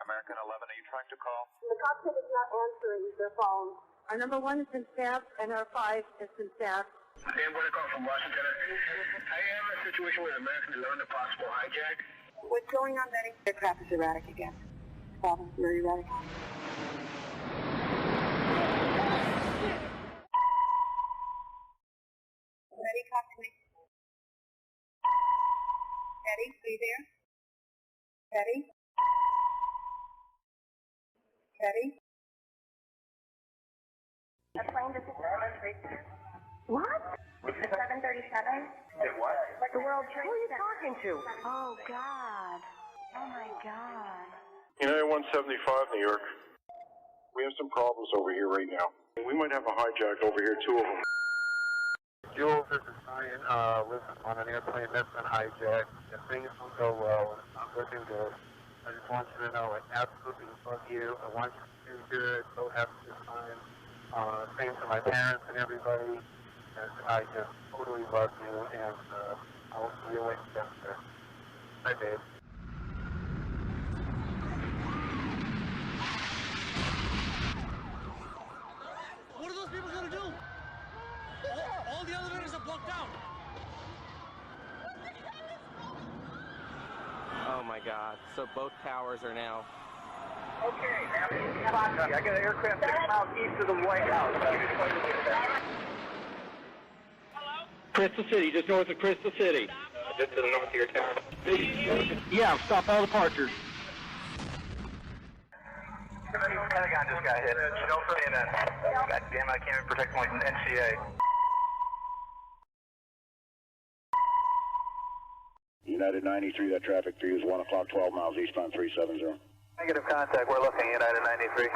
American 11, are you trying to call? The cockpit is not answering their phone. Our number 1 has been staffed, and our 5 has been staffed. I'm going to call from Washington. I am in a situation with American 11, a possible hijack. What's going on, Betty? The aircraft is erratic again. Problems very erratic. Betty, talk to me. Betty, are you there? Betty? Betty? A plane just What? The 737? What? Like the World Trade Who are you Center. talking to? Oh, God. Oh, my God. United 175, New York. We have some problems over here right now. We might have a hijack over here, 2 of them. Jules, this is Ryan. Lives on an airplane that's been hijacked. If things don't go well, and it's not looking good, I just want you to know I absolutely love you. I want you to do good. So happy this time. Same to my parents and everybody. And I just totally love you, and I'll see you later. Bye, babe. What are those people going to do? All the elevators are blocked out. Oh my God. So both towers are now. Okay, now I got an aircraft 6 miles east of the White House. Crystal City, just north of Crystal City. Just to the north of your town. Yeah, stop all departures. Pentagon just got hit. Don't for me that. God damn, I can't even protect my NCA. United 93, that traffic for you is 1 o'clock, 12 miles eastbound 370. Negative contact, we're looking, United 93.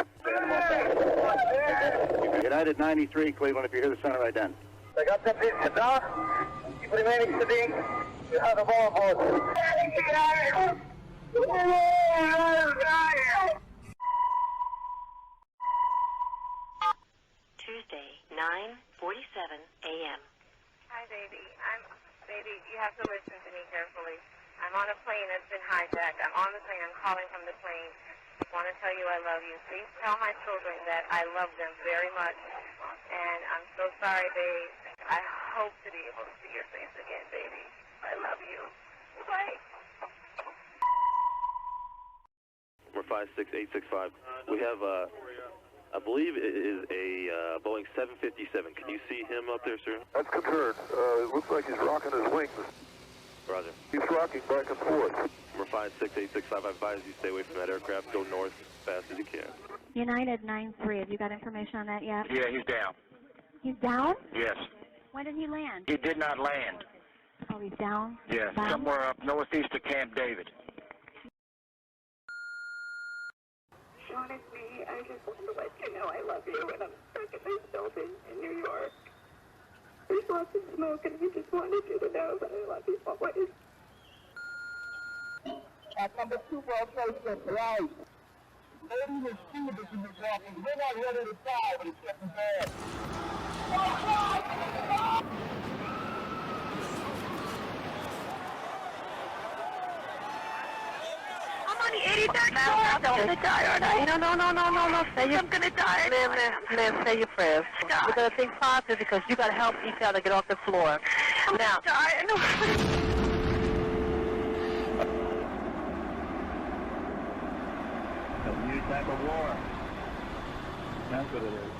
United 93, Cleveland, if you hear the center ident. Сега да, и примених седи, да бомба. Tuesday, 9:47 a.m. Hi, baby. Baby, you have to listen to me carefully. I'm on a plane that's been hijacked. I'm on the plane. I'm calling from the plane. I want to tell you I love you. Please tell my children that I love them very much. And I'm so sorry, babe. I hope to be able to see your face again, baby. I love you. Bye. We're 56865. We have, I believe it is a Boeing 757. Can you see him up there, sir? That's confirmed. It looks like he's rocking his wings. Roger. He's rocking back and forth. We're 56865. I advise you stay away from that aircraft. Go north as fast as you can. United 93. Have you got information on that yet? Yeah, he's down. He's down? Yes. When did he land? He did not land. Oh, he's down? Yes, Down? somewhere up northeast of Camp David. Sean, it's me. I just want to let you know I love you, and I'm stuck in this building in New York. There's lots of smoke, and I just wanted you to know that I love you always. At number 2 World Trade Center, right. Lady was stupid in the walking. We're not ready to die, but it's getting bad. I'm on the 83rd floor. I'm gonna die, aren't I? No. I'm gonna die. Liv, say your prayers. We're going to think positive because you got to help each other get off the floor. I'm Now, gonna die. A new type of war. That's what it is.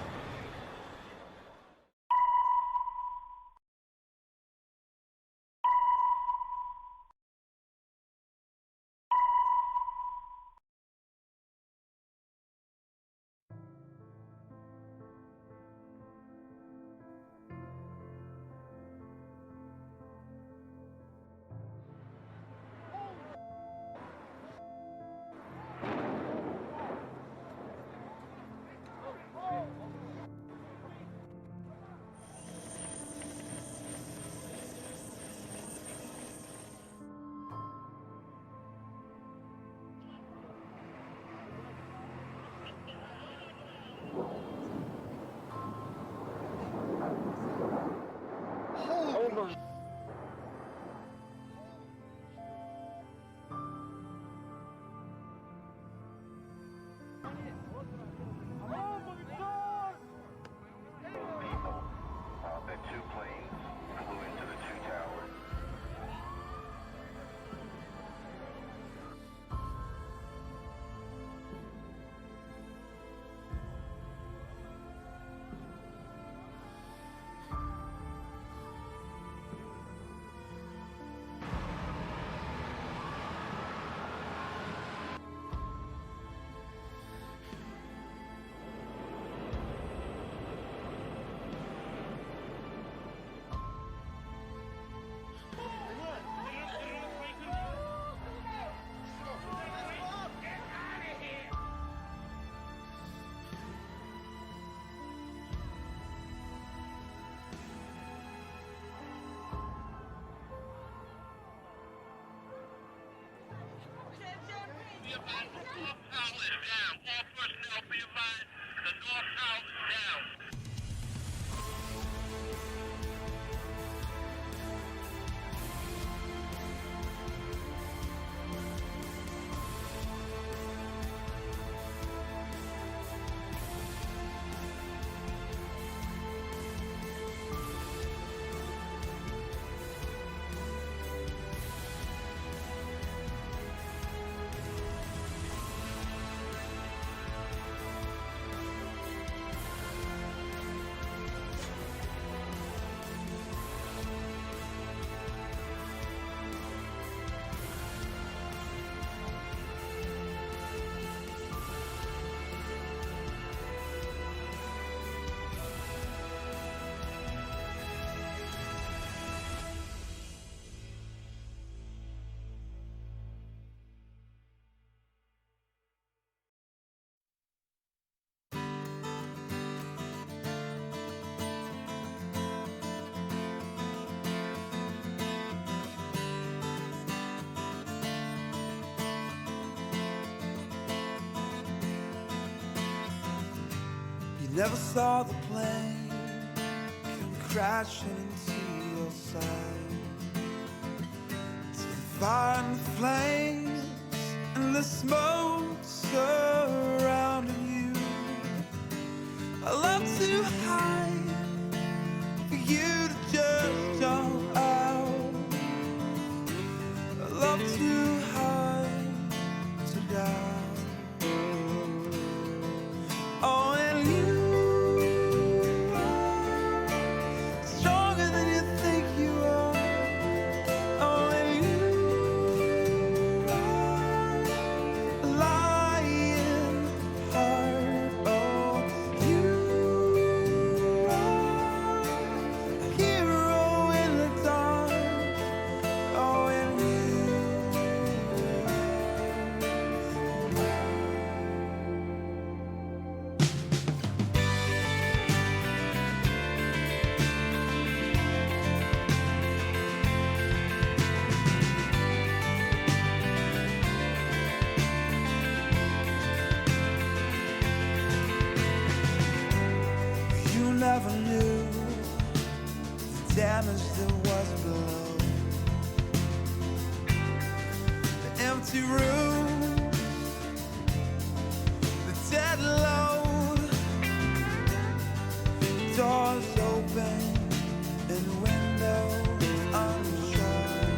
Never saw the plane come crashing into your side. To the fire and the flames and the smoke surrounding you. I love to hide, for you to just jump out. I love to hide, to die. Oh, and you never knew the damage that was below. The empty rooms, the dead load, doors open and windows unshut.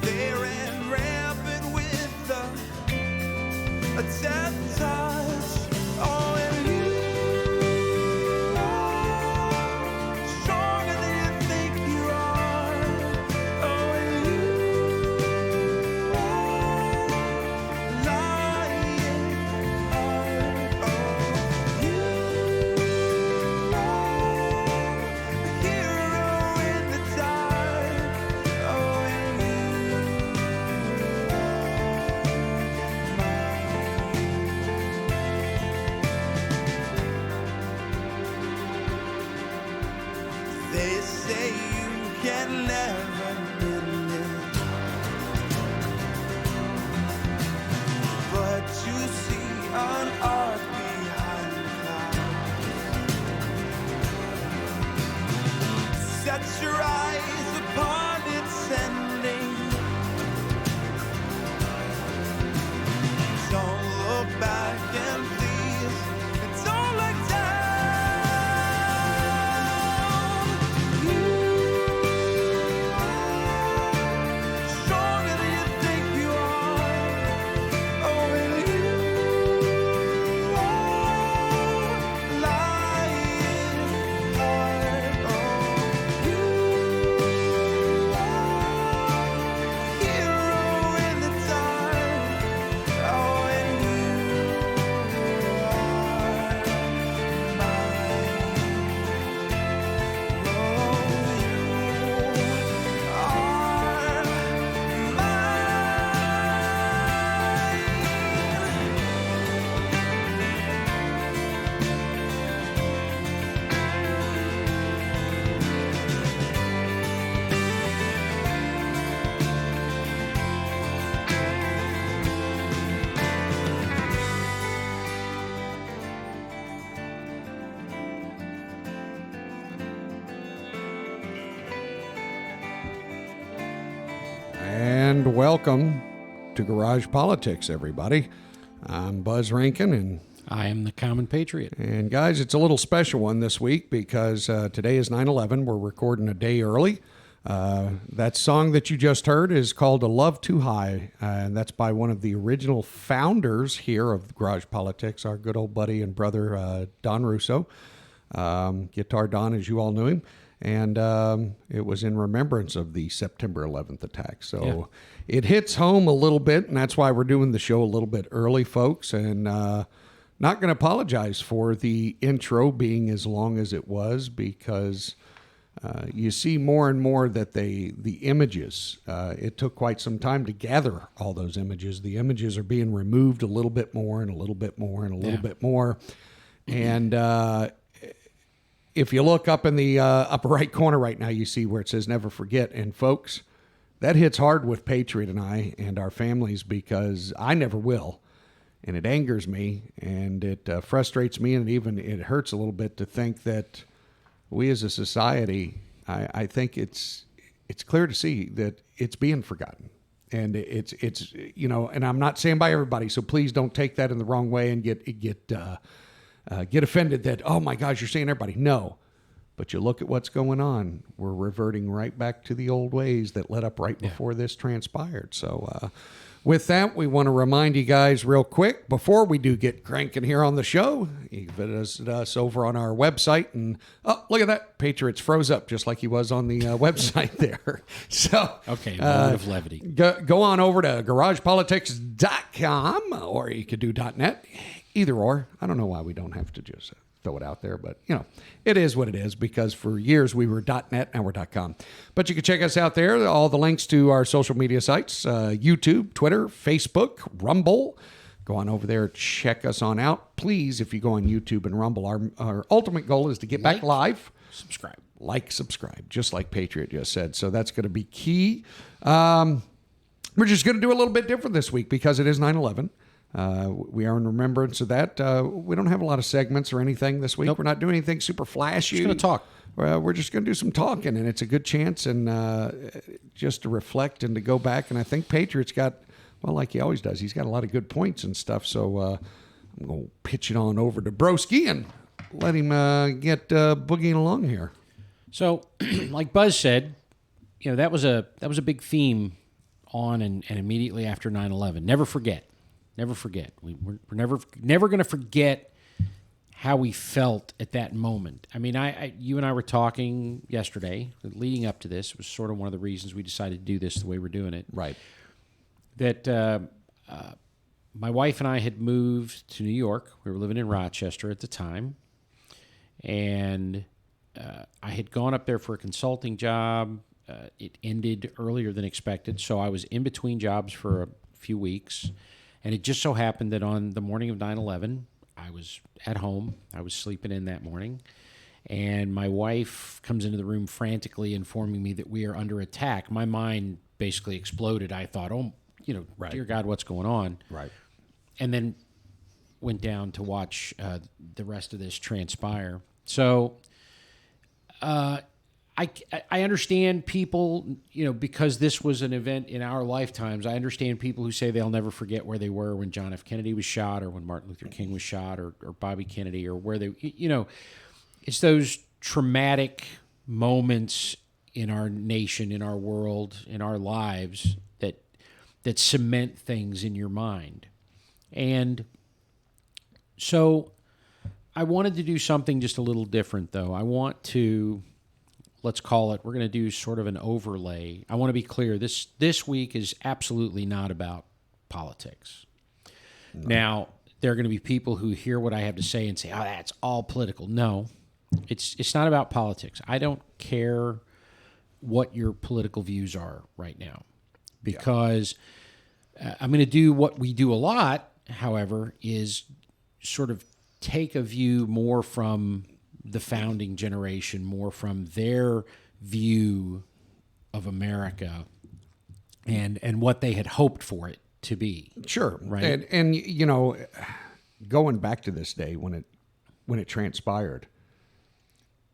They ran rampant with a death touch. Oh, and you they say you can never win it, but you see an art behind the clouds. Set your eyes upon its ending. Don't look back and please, don't look down. You And welcome to Garage Politics, everybody. I'm Buzz Rankin, and I am the Common Patriot. And guys, it's a little special one this week because today is 9/11. We're recording a day early. That song that you just heard is called "A Love Too High," and that's by one of the original founders here of Garage Politics, our good old buddy and brother, Don Russo. Guitar Don, as you all knew him. And it was in remembrance of the September 11th attack. So It hits home a little bit, and that's why we're doing the show a little bit early, folks. And not going to apologize for the intro being as long as it was, because you see more and more that the images, it took quite some time to gather all those images. The images are being removed a little bit more and a little bit more and a little bit more. And if you look up in the upper right corner right now, you see where it says "Never Forget." And folks, that hits hard with Patriot and I and our families, because I never will. And it angers me, and it frustrates me, and it hurts a little bit to think that we as a society, I think it's clear to see that it's being forgotten. And it's and I'm not saying by everybody, so please don't take that in the wrong way and get offended that, oh my gosh, you're saying everybody. No. But you look at what's going on. We're reverting right back to the old ways that led up right before this transpired. So with that, we want to remind you guys real quick, before we do get cranking here on the show, you can visit us over on our website. And, oh, look at that. Patriots froze up just like he was on the website there. So, okay, moment of levity. Go on over to garagepolitics.com, or you could do .net. Either or. I don't know why we don't have to just throw it out there, but it is what it is, because for years we were .net, now we're .com. But you can check us out there. All the links to our social media sites, YouTube, Twitter, Facebook, Rumble. Go on over there, check us on out. Please, if you go on YouTube and Rumble, our ultimate goal is to get back live. Subscribe, just like Patriot just said. So that's going to be key. We're just going to do a little bit different this week because it is 9/11. We are in remembrance of that. We don't have a lot of segments or anything this week. Nope. We're not doing anything super flashy. Just going to talk. We're just going to do some talking, and it's a good chance and just to reflect and to go back. And I think Patriot's got, well, like he always does, he's got a lot of good points and stuff. So I'm going to pitch it on over to Broski and let him get boogieing along here. So, like Buzz said, that was a big theme on and immediately after 9/11. Never forget. Never forget. We're never going to forget how we felt at that moment. I mean, you and I were talking yesterday, leading up to this. It was sort of one of the reasons we decided to do this the way we're doing it. Right. That my wife and I had moved to New York. We were living in Rochester at the time. And I had gone up there for a consulting job. It ended earlier than expected, so I was in between jobs for a few weeks. And it just so happened that on the morning of 9/11, I was at home. I was sleeping in that morning. And my wife comes into the room frantically informing me that we are under attack. My mind basically exploded. I thought, right. Dear God, what's going on? Right. And then went down to watch the rest of this transpire. So I understand people, because this was an event in our lifetimes, I understand people who say they'll never forget where they were when John F. Kennedy was shot, or when Martin Luther King was shot, or Bobby Kennedy, or where they, it's those traumatic moments in our nation, in our world, in our lives that cement things in your mind. And so I wanted to do something just a little different, though. I want to... Let's call it, we're going to do sort of an overlay. I want to be clear, this week is absolutely not about politics. No. Now, there are going to be people who hear what I have to say and say, oh, that's all political. No, it's not about politics. I don't care what your political views are right now, because I'm going to do what we do a lot, however, is sort of take a view more from the founding generation, more from their view of America and what they had hoped for it to be. Sure. Right. And going back to this day when it transpired,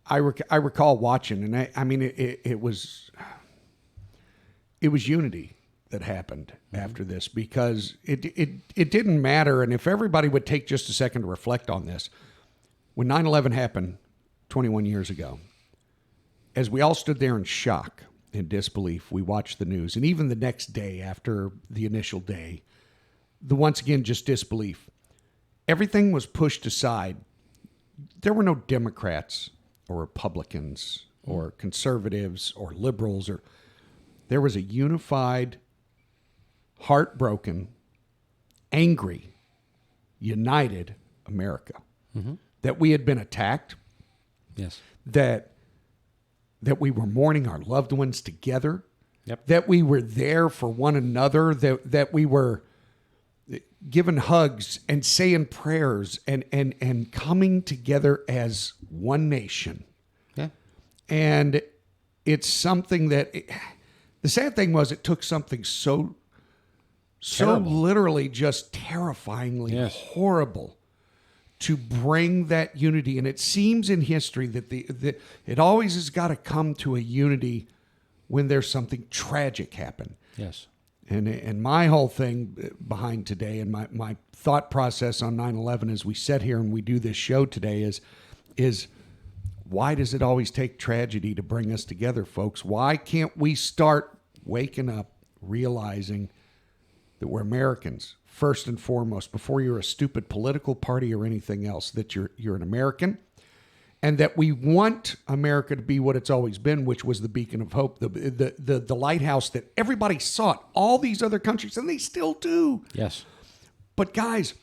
I recall watching, and I mean, it was unity. that happened after this, because it didn't matter. And if everybody would take just a second to reflect on this, when 9/11 happened 21 years ago, as we all stood there in shock and disbelief, we watched the news. And even the next day after the initial day, once again, just disbelief. Everything was pushed aside. There were no Democrats or Republicans or conservatives or liberals. There was a unified, heartbroken, angry, united America. That we had been attacked. Yes. That we were mourning our loved ones together. Yep. That we were there for one another. That we were giving hugs and saying prayers and coming together as one nation. Yeah. And it's something that the sad thing was, it took something so literally just terrifyingly horrible to bring that unity. And it seems in history that it always has got to come to a unity when there's something tragic happen. Yes. And my whole thing behind today, and my thought process on 9/11 as we sit here and we do this show today is why does it always take tragedy to bring us together, folks? Why can't we start waking up, realizing that we're Americans first and foremost, before you're a stupid political party or anything else, that you're an American, and that we want America to be what it's always been, which was the beacon of hope, the lighthouse that everybody sought, all these other countries, and they still do. Yes. But guys,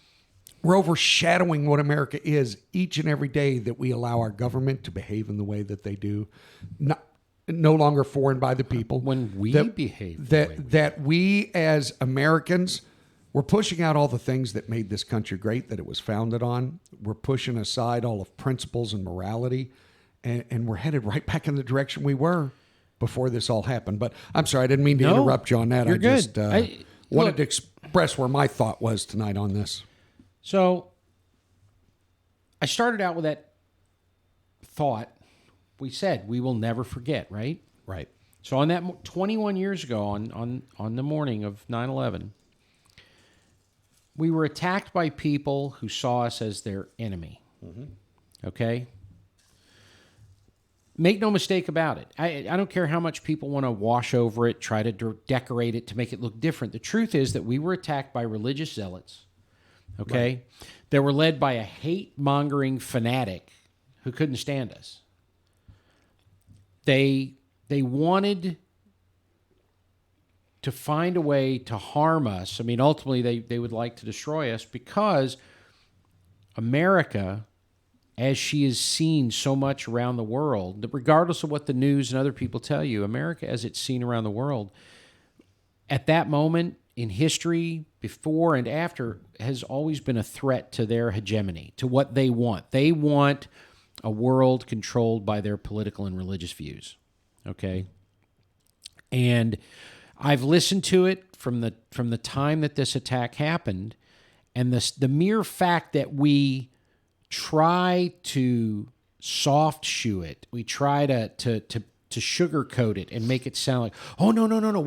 we're overshadowing what America is each and every day, that we allow our government to behave in the way that they do, no longer for and by the people. When we behave that we as Americans, we're pushing out all the things that made this country great, that it was founded on. We're pushing aside all of principles and morality, and we're headed right back in the direction we were before this all happened. But I'm sorry, I didn't mean to interrupt you on that. You're I good. just wanted to express where my thought was tonight on this. So I started out with that thought. We said we will never forget, right? Right. So on that 21 years ago, on the morning of 9/11, we were attacked by people who saw us as their enemy. Okay? Make no mistake about it. I don't care how much people want to wash over it, try to decorate it to make it look different. The truth is that we were attacked by religious zealots, okay? Right. That were led by a hate-mongering fanatic who couldn't stand us. They wanted to find a way to harm us. I mean, ultimately, they would like to destroy us, because America, as she is seen so much around the world, that regardless of what the news and other people tell you, America, as it's seen around the world, at that moment in history, before and after, has always been a threat to their hegemony, to what they want. They want a world controlled by their political and religious views, okay? And I've listened to it from the time that this attack happened, and the mere fact that we try to soft shoe it, we try to sugarcoat it and make it sound like, oh no,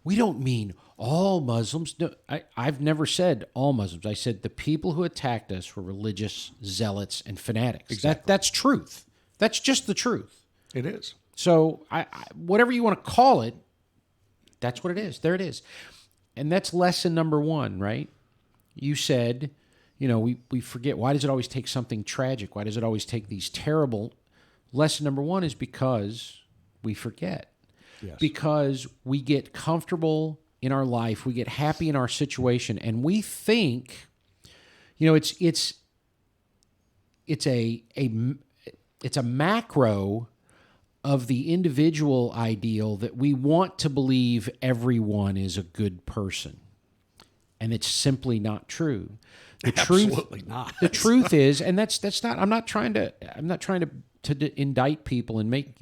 we don't mean all Muslims. No, I've never said all Muslims. I said the people who attacked us were religious zealots and fanatics. Exactly. That's truth. That's just the truth. It is. So whatever you want to call it, that's what it is. There it is. And that's lesson number one, right? You said, we forget. Why does it always take something tragic? Why does it always take these terrible? Lesson number one is because we forget. Yes. Because we get comfortable in our life, we get happy in our situation, and we think, it's a macro of the individual ideal that we want to believe everyone is a good person. And it's simply not true. Absolutely not. The truth is, and that's not, I'm not trying to indict people and make,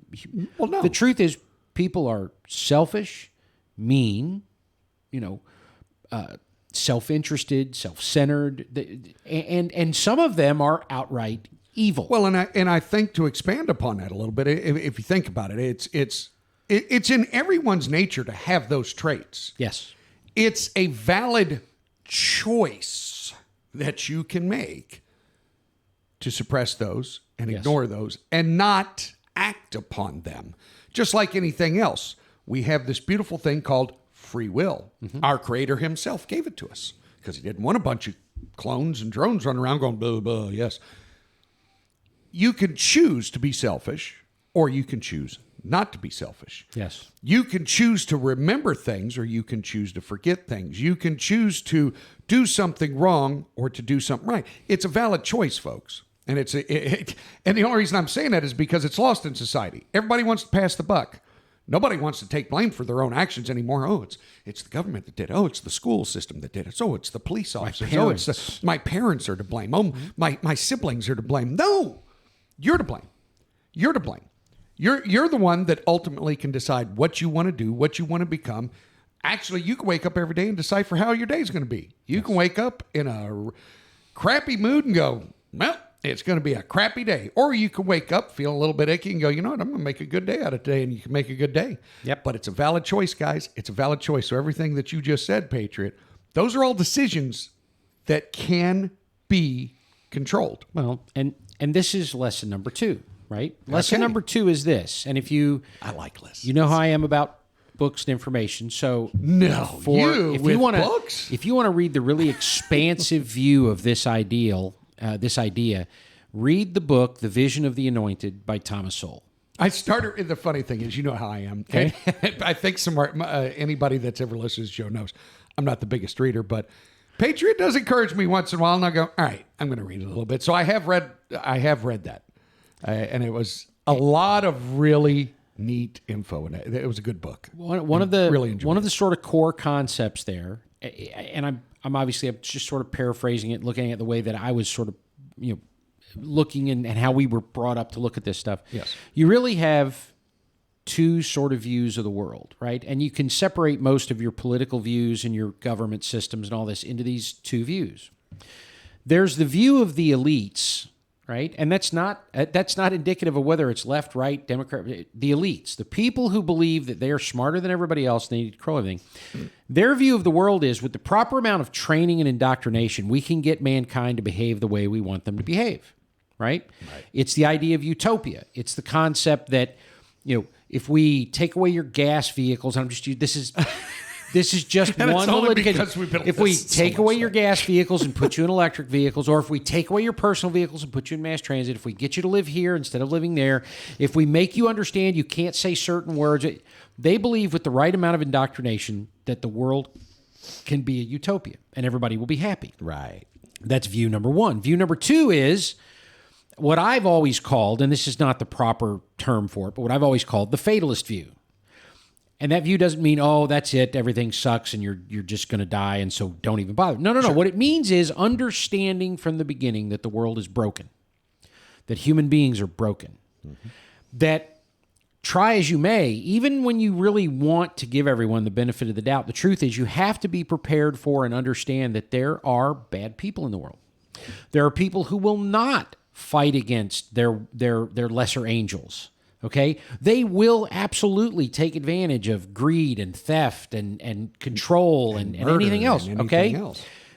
well, no. The truth is, people are selfish, mean, self-interested, self-centered, and some of them are outright evil. Well, and I think to expand upon that a little bit, if you think about it, it's It's in everyone's nature to have those traits. Yes. It's a valid choice that you can make to suppress those and ignore those and not act upon them. Just like anything else, we have this beautiful thing called free will. Our Creator himself gave it to us because he didn't want a bunch of clones and drones running around going, blah, blah, yes. You can choose to be selfish, or you can choose not to be selfish. Yes. You can choose to remember things, or you can choose to forget things. You can choose to do something wrong or to do something right. It's a valid choice, folks. And and the only reason I'm saying that is because it's lost in society. Everybody wants to pass the buck. Nobody wants to take blame for their own actions anymore. Oh, it's the government that did it. Oh, it's the school system that did it. Oh, it's the police officers. Oh, it's my parents are to blame. Oh, my siblings are to blame. No, you're to blame. You're to blame. You're the one that ultimately can decide what you want to do, what you want to become. Actually, you can wake up every day and decipher how your day is going to be. You can wake up in a crappy mood and go, well, it's going to be a crappy day. Or you can wake up, feel a little bit achy and go, you know what, I'm going to make a good day out of today, and you can make a good day. Yep. But it's a valid choice, guys. It's a valid choice. So everything that you just said, Patriot, those are all decisions that can be controlled. Well, and this is lesson number 2, right? Lesson number 2 is this. And if you... I like lessons. You know how I am about books and information. So if you want to read the really expansive view of this idea, read the book The Vision of the Anointed by Thomas Sowell. I started. The funny thing is, you know how I am. Okay. I think anybody that's ever listened to the show knows I'm not the biggest reader, but Patriot does encourage me once in a while, and I go, all right, I'm going to read it a little bit. So I have read that, and it was a lot of really neat info in it. It was a good book. One of the sort of core concepts there, and I'm obviously just sort of paraphrasing it, looking at the way that I was sort of, looking and how we were brought up to look at this stuff. Yes. You really have 2 sort of views of the world, right? And you can separate most of your political views and your government systems and all this into these 2 views. There's the view of the elites, right? And that's not indicative of whether it's left, right, Democrat. The elites, the people who believe that they are smarter than everybody else, they need to control everything. Their view of the world is, with the proper amount of training and indoctrination, we can get mankind to behave the way we want them to behave, right? It's the idea of utopia. It's the concept that, if we take away your gas vehicles, this is just and one only little. because we've been if we take away your gas vehicles and put you in electric vehicles, or if we take away your personal vehicles and put you in mass transit, if we get you to live here instead of living there, if we make you understand you can't say certain words, they believe with the right amount of indoctrination that the world can be a utopia and everybody will be happy. Right. That's view number 1. View number 2 is what I've always called, and this is not the proper term for it, but what I've always called the fatalist view. And that view doesn't mean, oh, that's it, everything sucks and you're just going to die and so don't even bother. No. Sure. What it means is understanding from the beginning that the world is broken, that human beings are broken, that try as you may, even when you really want to give everyone the benefit of the doubt, the truth is you have to be prepared for and understand that there are bad people in the world. There are people who will not fight against their lesser angels. Okay? They will absolutely take advantage of greed and theft and control and anything else. Okay?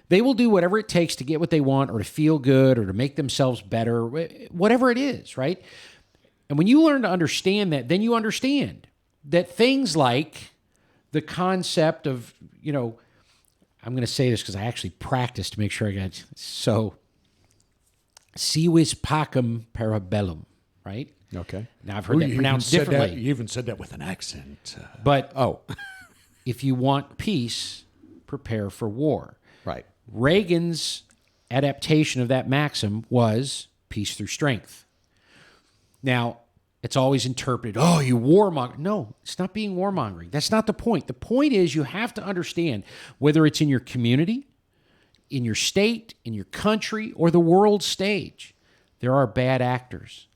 They will do whatever it takes to get what they want or to feel good or to make themselves better, whatever it is, right? And when you learn to understand that, then you understand that things like the concept of, I'm going to say this because I actually practiced to make sure I got it. So, si vis pacem para bellum, right? Okay. Now, I've heard that pronounced differently. You even said that with an accent. But if you want peace, prepare for war. Right. Reagan's adaptation of that maxim was peace through strength. Now, it's always interpreted, oh, you warmonger. No, it's not being warmongering. That's not the point. The point is you have to understand whether it's in your community, in your state, in your country, or the world stage, there are bad actors.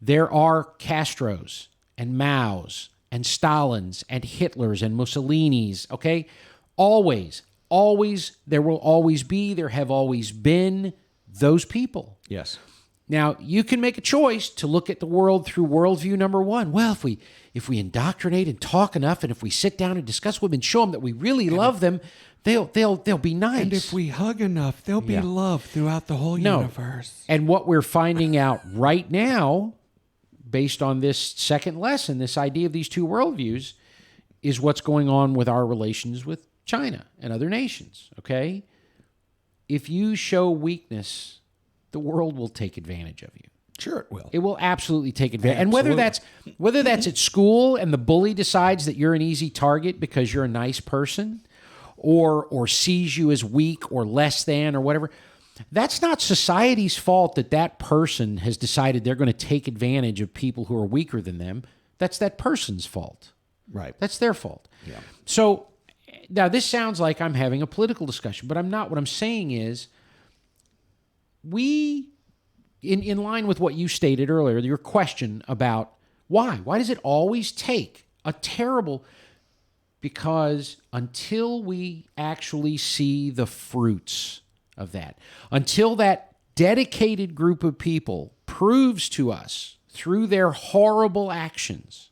There are Castros and Maos and Stalins and Hitlers and Mussolinis, okay? Always, there will always be, there have always been those people. Yes. Now, you can make a choice to look at the world through worldview number 1. Well, if we indoctrinate and talk enough, and if we sit down and discuss with them and show them that we really love them, they'll be nice. And if we hug enough, they'll be loved throughout the whole universe. And what we're finding out right now, based on this second lesson, this idea of these two worldviews, is what's going on with our relations with China and other nations, okay? If you show weakness, the world will take advantage of you. Sure it will. It will absolutely take advantage. Absolutely. And whether that's at school and the bully decides that you're an easy target because you're a nice person, or sees you as weak or less than or whatever, that's not society's fault that person has decided they're going to take advantage of people who are weaker than them. That's that person's fault. Right. That's their fault. Yeah. So now this sounds like I'm having a political discussion, but I'm not. What I'm saying is in line with what you stated earlier, your question about why does it always take a terrible... Because until we actually see the fruits of that, until that dedicated group of people proves to us through their horrible actions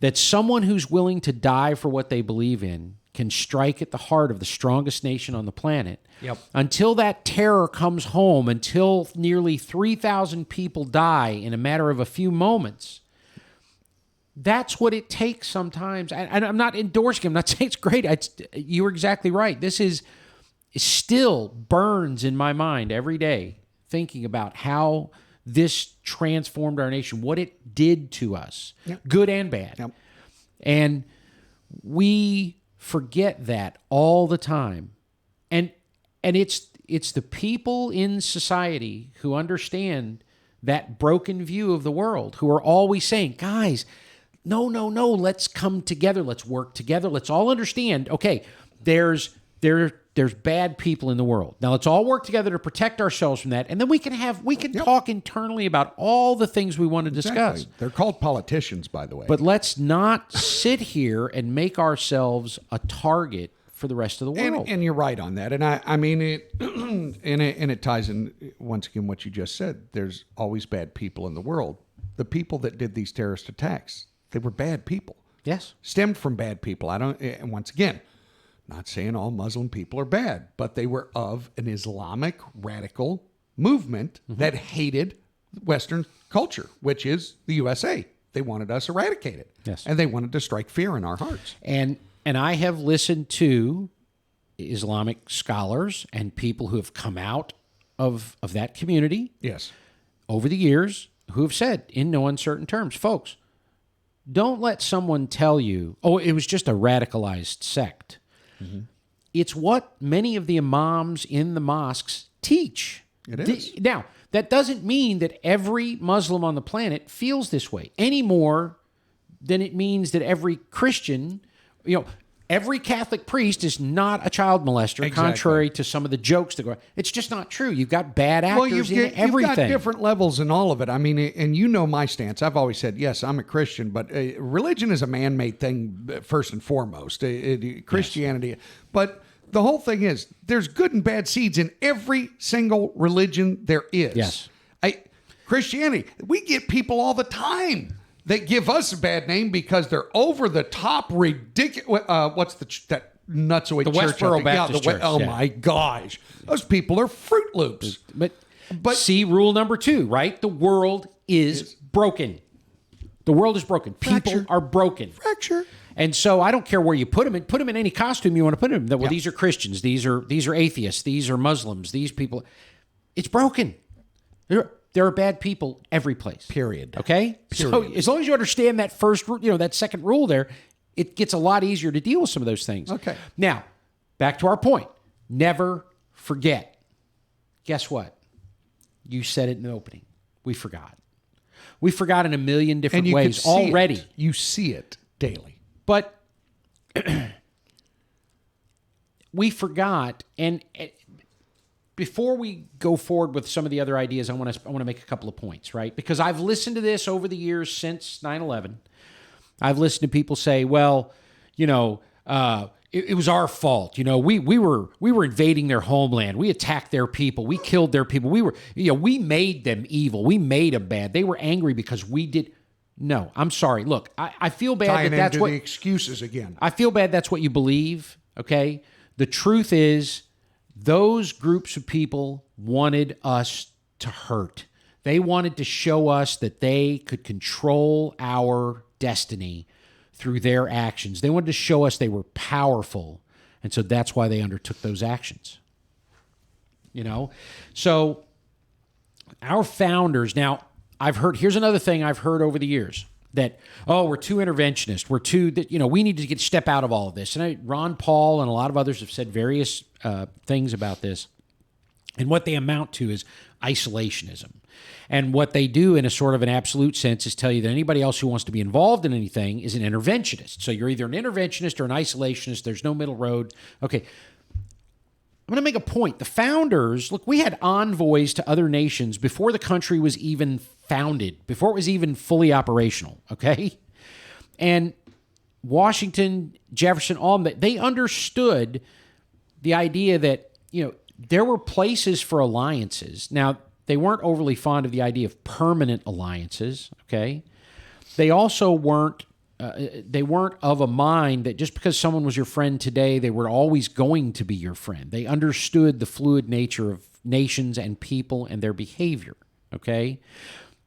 that someone who's willing to die for what they believe in can strike at the heart of the strongest nation on the planet, until that terror comes home, until nearly 3,000 people die in a matter of a few moments, that's what it takes sometimes. And I'm not endorsing him. I'm not saying it's great. You're exactly right. This it still burns in my mind every day thinking about how this transformed our nation, what it did to us, good and bad. And we forget that all the time. And it's the people in society who understand that broken view of the world, who are always saying, guys, no, let's come together. Let's work together. Let's all understand, okay, there's bad people in the world. Now let's all work together to protect ourselves from that. And then we can talk internally about all the things we want to discuss. Exactly. They're called politicians, by the way. But let's not sit here and make ourselves a target for the rest of the world. And you're right on that. And I mean it, and it ties in once again what you just said. There's always bad people in the world. The people that did these terrorist attacks, they were bad people. Yes. Stemmed from bad people. And once again, not saying all Muslim people are bad, but they were of an Islamic radical movement that hated Western culture, which is the USA. They wanted us eradicated. Yes. And they wanted to strike fear in our hearts. And I have listened to Islamic scholars and people who have come out of that community over the years who have said in no uncertain terms, folks, don't let someone tell you, oh, it was just a radicalized sect. It's what many of the imams in the mosques teach. It is. Now, that doesn't mean that every Muslim on the planet feels this way any more than it means that every Christian, every Catholic priest is not a child molester, contrary to some of the jokes that go. It's just not true. You've got bad actors in everything. You've got different levels in all of it. I mean, and you know my stance. I've always said, yes, I'm a Christian, but religion is a man-made thing first and foremost. Christianity. But the whole thing is, there's good and bad seeds in every single religion there is. Yes. Christianity, we get people all the time that give us a bad name because they're over the top, ridiculous. What's that nutsoid church? The Westboro Baptist Church. Oh my gosh, those people are Fruit Loops. But see rule number 2, right? The world is broken. The world is broken. People are broken. Fracture. And so I don't care where you put them in. Put them in any costume you want to put them in. Well, these are Christians. These are atheists. These are Muslims. These people. It's broken. There are bad people every place. Period. Okay? So as long as you understand that first, that second rule there, it gets a lot easier to deal with some of those things. Okay. Now, back to our point. Never forget. Guess what? You said it in the opening. We forgot. We forgot in a million different ways already. You see it daily. But we forgot, and before we go forward with some of the other ideas, I want to make a couple of points, right? Because I've listened to this over the years since 9/11. I've listened to people say, "Well, it was our fault. We were invading their homeland. We attacked their people. We killed their people. We made them evil. We made them bad. They were angry because we did." No, I'm sorry. Look, I feel bad Tying that that's into what the excuses again. I feel bad that's what you believe, okay? The truth is those groups of people wanted us to hurt. They wanted to show us that they could control our destiny through their actions. They wanted to show us they were powerful, and so that's why they undertook those actions. You know? So our founders, now here's another thing I've heard over the years, that, oh, we're too interventionist. We're too, we need to step out of all of this. And Ron Paul and a lot of others have said various things about this. And what they amount to is isolationism. And what they do in a sort of an absolute sense is tell you that anybody else who wants to be involved in anything is an interventionist. So you're either an interventionist or an isolationist. There's no middle road. Okay. I'm going to make a point. The founders, look, we had envoys to other nations before the country was even founded, before it was even fully operational, okay? And Washington, Jefferson, all of them, they understood the idea that, there were places for alliances. Now, they weren't overly fond of the idea of permanent alliances, okay? They also weren't of a mind that just because someone was your friend today, they were always going to be your friend. They understood the fluid nature of nations and people and their behavior, okay?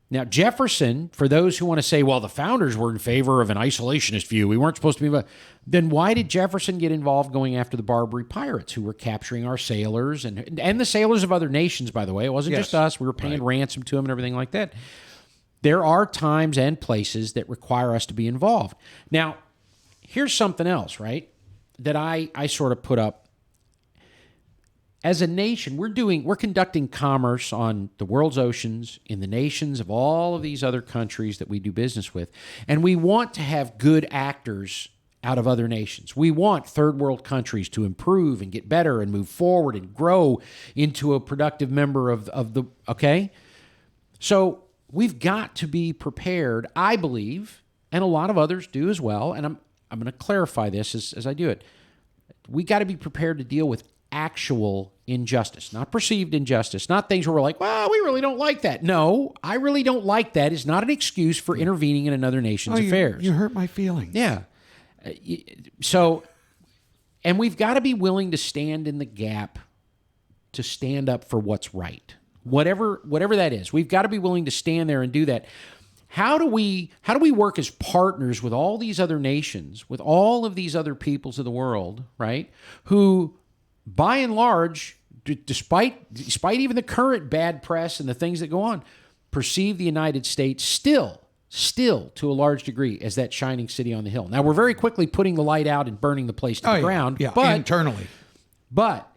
Now, Jefferson, for those who want to say, well, the founders were in favor of an isolationist view, we weren't supposed to be, then why did Jefferson get involved going after the Barbary pirates who were capturing our sailors and the sailors of other nations, by the way? It wasn't just us. We were paying ransom to them and everything like that. There are times and places that require us to be involved. Now, here's something else, right, that I sort of put up. As a nation, we're conducting commerce on the world's oceans, in the nations of all of these other countries that we do business with, and we want to have good actors out of other nations. We want third world countries to improve and get better and move forward and grow into a productive member of the, okay? So we've got to be prepared, I believe, and a lot of others do as well, and I'm going to clarify this as I do it. We got to be prepared to deal with actual injustice, not perceived injustice, not things where we're like, well, we really don't like that. No, I really don't like that is not an excuse for intervening in another nation's affairs. You hurt my feelings. Yeah. So, and we've got to be willing to stand in the gap to stand up for what's right. Whatever that is, we've got to be willing to stand there and do that. How do we work as partners with all these other nations, with all of these other peoples of the world, right? Who, by and large, despite even the current bad press and the things that go on, perceive the United States still to a large degree as that shining city on the hill. Now, we're very quickly putting the light out and burning the place to the ground. Yeah, but, internally. But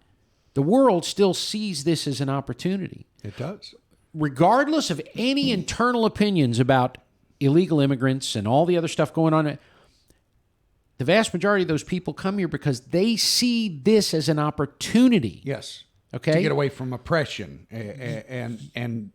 the world still sees this as an opportunity. It does. Regardless of any internal opinions about illegal immigrants and all the other stuff going on, the vast majority of those people come here because they see this as an opportunity. Yes. Okay. To get away from oppression and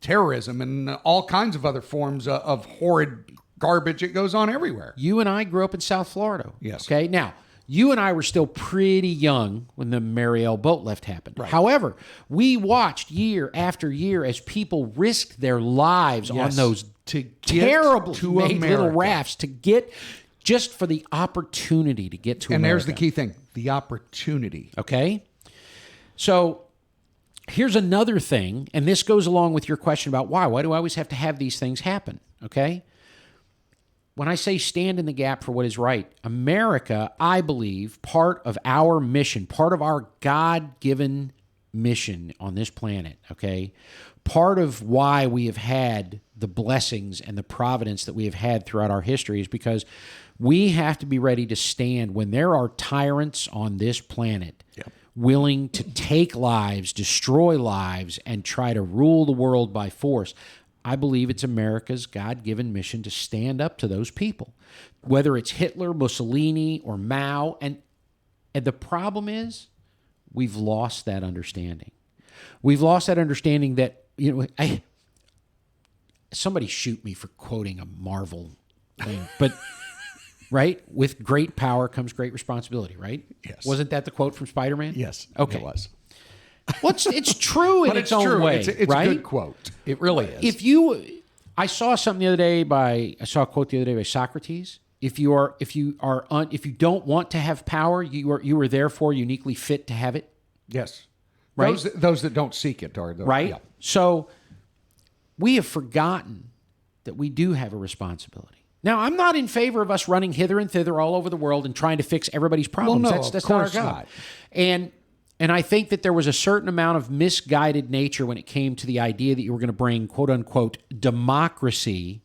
terrorism and all kinds of other forms of horrid garbage that goes on everywhere. You and I grew up in South Florida. Yes. Okay. Now, you and I were still pretty young when the Mariel boat lift happened. Right. However, we watched year after year as people risked their lives on those terribly made little rafts to get, just for the opportunity to get to America. And there's the key thing, the opportunity. Okay? So here's another thing, and this goes along with your question about why. Why do I always have to have these things happen? Okay? When I say stand in the gap for what is right, America, I believe, part of our mission, part of our God-given mission on this planet, okay, part of why we have had the blessings and the providence that we have had throughout our history is because we have to be ready to stand when there are tyrants on this planet willing to take lives, destroy lives, and try to rule the world by force. I believe it's America's God-given mission to stand up to those people, whether it's Hitler, Mussolini, or Mao. And the problem is we've lost that understanding. We've lost that understanding that, somebody shoot me for quoting a Marvel thing, but right? With great power comes great responsibility, right? Yes. Wasn't that the quote from Spider-Man? Yes. Okay. It was. Well, it's true in its own way, it's right? a good quote. It really is. I saw something the other day I saw a quote the other day by Socrates. If you don't want to have power, you are therefore uniquely fit to have it. Yes. Right? Those that don't seek it are the right. Yeah. So we have forgotten that we do have a responsibility. Now, I'm not in favor of us running hither and thither all over the world and trying to fix everybody's problems. Well, no, that's of not our course God. not. And I think that there was a certain amount of misguided nature when it came to the idea that you were going to bring, quote unquote, democracy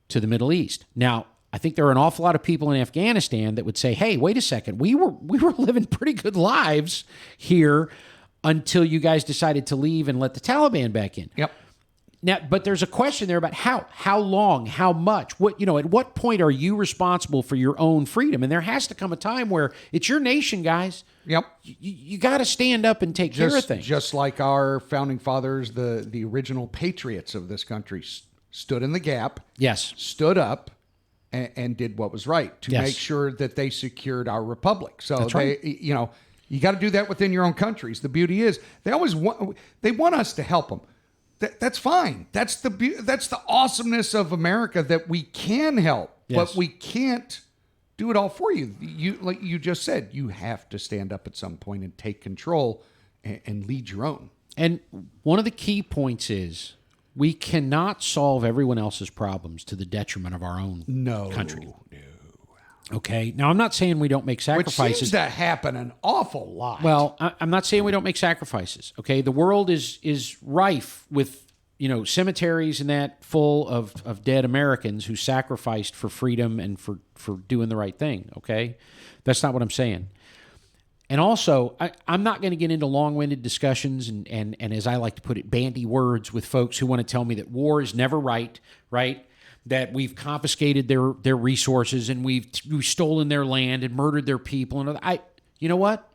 to the Middle East. Now, I think there are an awful lot of people in Afghanistan that would say, hey, wait a second, we were living pretty good lives here until you guys decided to leave and let the Taliban back in. Yep. Now, but there's a question there about how long, how much, at what point are you responsible for your own freedom? And there has to come a time where it's your nation, guys. Yep. You got to stand up and take care of things. Just like our founding fathers, the original patriots of this country stood in the gap. Yes. Stood up and did what was right to Yes. make sure that they secured our republic. So That's right. you got to do that within your own countries. The beauty is they want us to help them. That's fine. That's the awesomeness of America, that we can help, Yes. but we can't do it all for you. You, like you just said, you have to stand up at some point and take control and lead your own. And one of the key points is we cannot solve everyone else's problems to the detriment of our own country. No. Okay. Now, I'm not saying we don't make sacrifices. Which seems to happen an awful lot. Well, I'm not saying we don't make sacrifices. Okay. The world is rife with, cemeteries and that full of dead Americans who sacrificed for freedom and for doing the right thing. Okay. That's not what I'm saying. And also, I'm not going to get into long-winded discussions and as I like to put it, bandy words with folks who want to tell me that war is never right? That we've confiscated their resources and we've stolen their land and murdered their people. And you know what?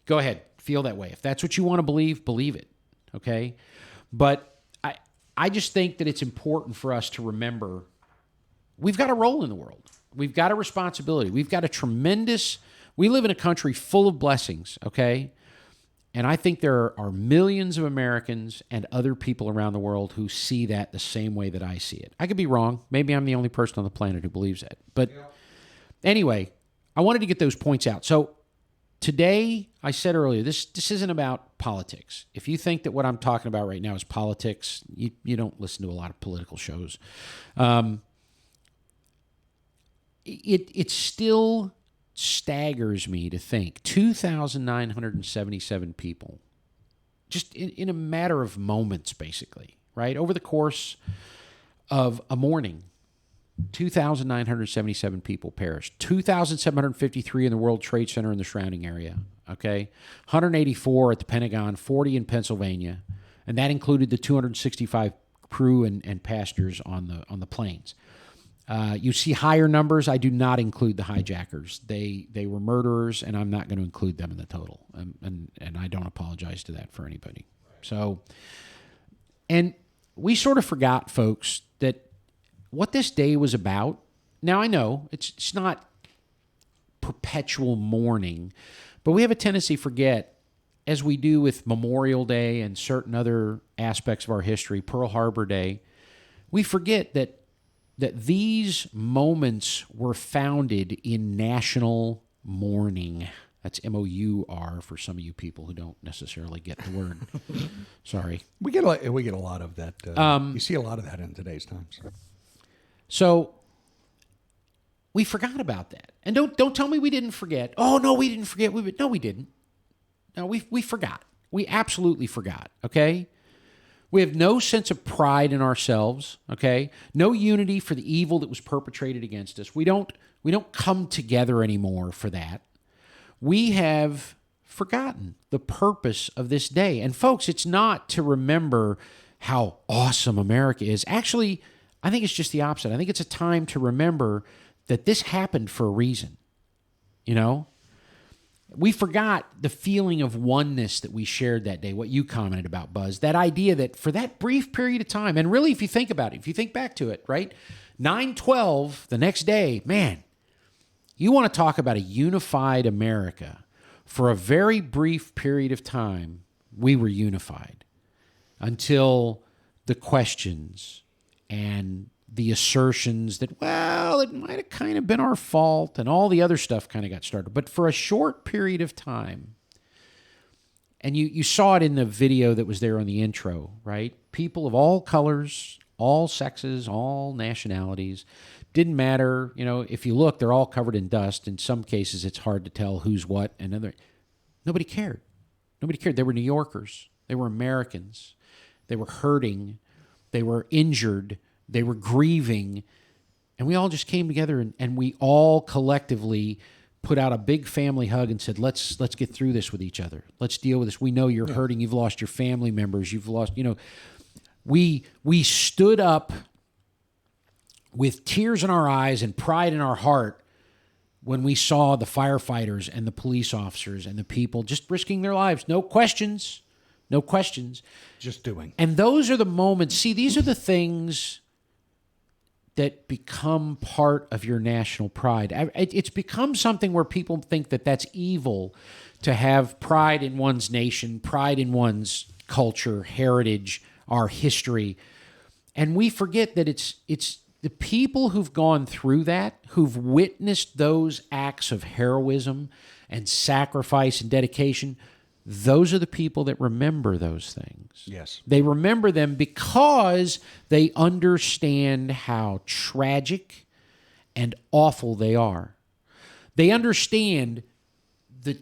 Go ahead, feel that way. If that's what you want to believe it. Okay, but I just think that it's important for us to remember we've got a role in the world. We've got a responsibility. We've got we live in a country full of blessings. Okay. And I think there are millions of Americans and other people around the world who see that the same way that I see it. I could be wrong. Maybe I'm the only person on the planet who believes that. But anyway, I wanted to get those points out. So today, I said earlier, this isn't about politics. If you think that what I'm talking about right now is politics, you don't listen to a lot of political shows. It still staggers me to think 2,977 people, just in a matter of moments, basically, right? Over the course of a morning, 2,977 people perished. 2,753 in the World Trade Center and the surrounding area, okay? 184 at the Pentagon, 40 in Pennsylvania, and that included the 265 crew and passengers on the planes. You see higher numbers. I do not include the hijackers. They were murderers, and I'm not going to include them in the total. And I don't apologize to that for anybody. So, and we sort of forgot, folks, that what this day was about. Now, I know it's not perpetual mourning, but we have a tendency to forget, as we do with Memorial Day and certain other aspects of our history, Pearl Harbor Day, we forget that these moments were founded in national mourning. That's M-O-U-R for some of you people who don't necessarily get the word. Sorry. We get a lot of that. You see a lot of that in today's times. So we forgot about that. And don't tell me we didn't forget. Oh, no, we didn't forget. No, we didn't. No, we forgot. We absolutely forgot, okay? We have no sense of pride in ourselves, okay? No unity for the evil that was perpetrated against us. We don't come together anymore for that. We have forgotten the purpose of this day. And folks, it's not to remember how awesome America is. Actually, I think it's just the opposite. I think it's a time to remember that this happened for a reason. We forgot the feeling of oneness that we shared that day, what you commented about, Buzz. That idea that for that brief period of time, and really if you think about it, if you think back to it, right? 9/12, the next day, man, you want to talk about a unified America. For a very brief period of time, we were unified until the questions and the assertions that, well, it might have kind of been our fault, and all the other stuff kind of got started. But for a short period of time, and you saw it in the video that was there on the intro, right? People of all colors, all sexes, all nationalities, didn't matter. You know, if you look, they're all covered in dust. In some cases, it's hard to tell who's what. And nobody cared. Nobody cared. They were New Yorkers. They were Americans. They were hurting. They were injured. They were grieving. And we all just came together and we all collectively put out a big family hug and said, let's get through this with each other. Let's deal with this. We know you're hurting. You've lost your family members. You've lost, we stood up with tears in our eyes and pride in our heart when we saw the firefighters and the police officers and the people just risking their lives. No questions. No questions. Just doing. And those are the moments. See, these are the things that become part of your national pride. It's become something where people think that that's evil to have pride in one's nation, pride in one's culture, heritage, our history. And we forget that it's the people who've gone through that, who've witnessed those acts of heroism and sacrifice and dedication, those are the people that remember those things. Yes. They remember them because they understand how tragic and awful they are. They understand the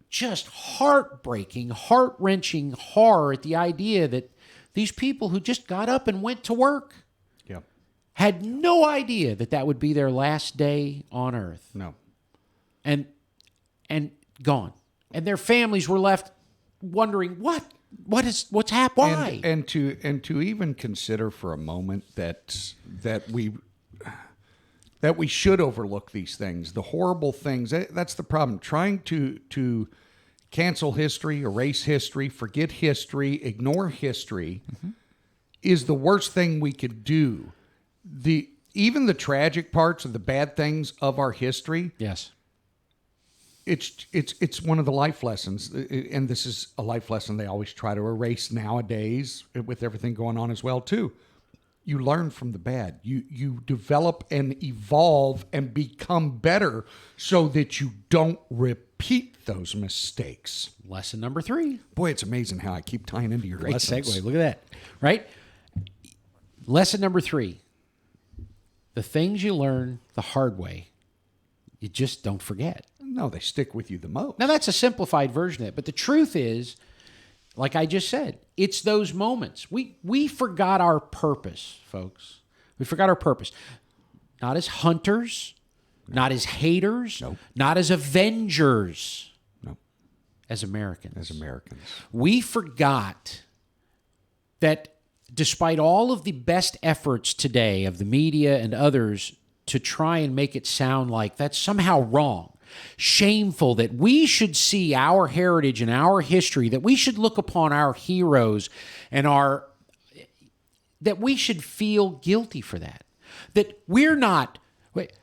just heartbreaking, heart-wrenching horror at the idea that these people who just got up and went to work had no idea that that would be their last day on earth. No. And gone. And their families were left wondering what's happened. Why? And to even consider for a moment that we should overlook these things, the horrible things. That's the problem. Trying to cancel history, erase history, forget history, ignore history is the worst thing we could do. Even the tragic parts of the bad things of our history. Yes. It's one of the life lessons, and this is a life lesson they always try to erase nowadays with everything going on as well too. You learn from the bad. You develop and evolve and become better so that you don't repeat those mistakes. Lesson number 3. Boy, it's amazing how I keep tying into your Great lessons. segue. Look at that. Right? Lesson number 3. The things you learn the hard way, you just don't forget. No, they stick with you the most. Now, that's a simplified version of it. But the truth is, like I just said, it's those moments. We forgot our purpose, folks. We forgot our purpose. Not as hunters, not as haters, not as avengers. No. As Americans. As Americans. We forgot that despite all of the best efforts today of the media and others to try and make it sound like that's somehow wrong, shameful, that we should see our heritage and our history, that we should look upon our heroes and that we should feel guilty for that. That we're not,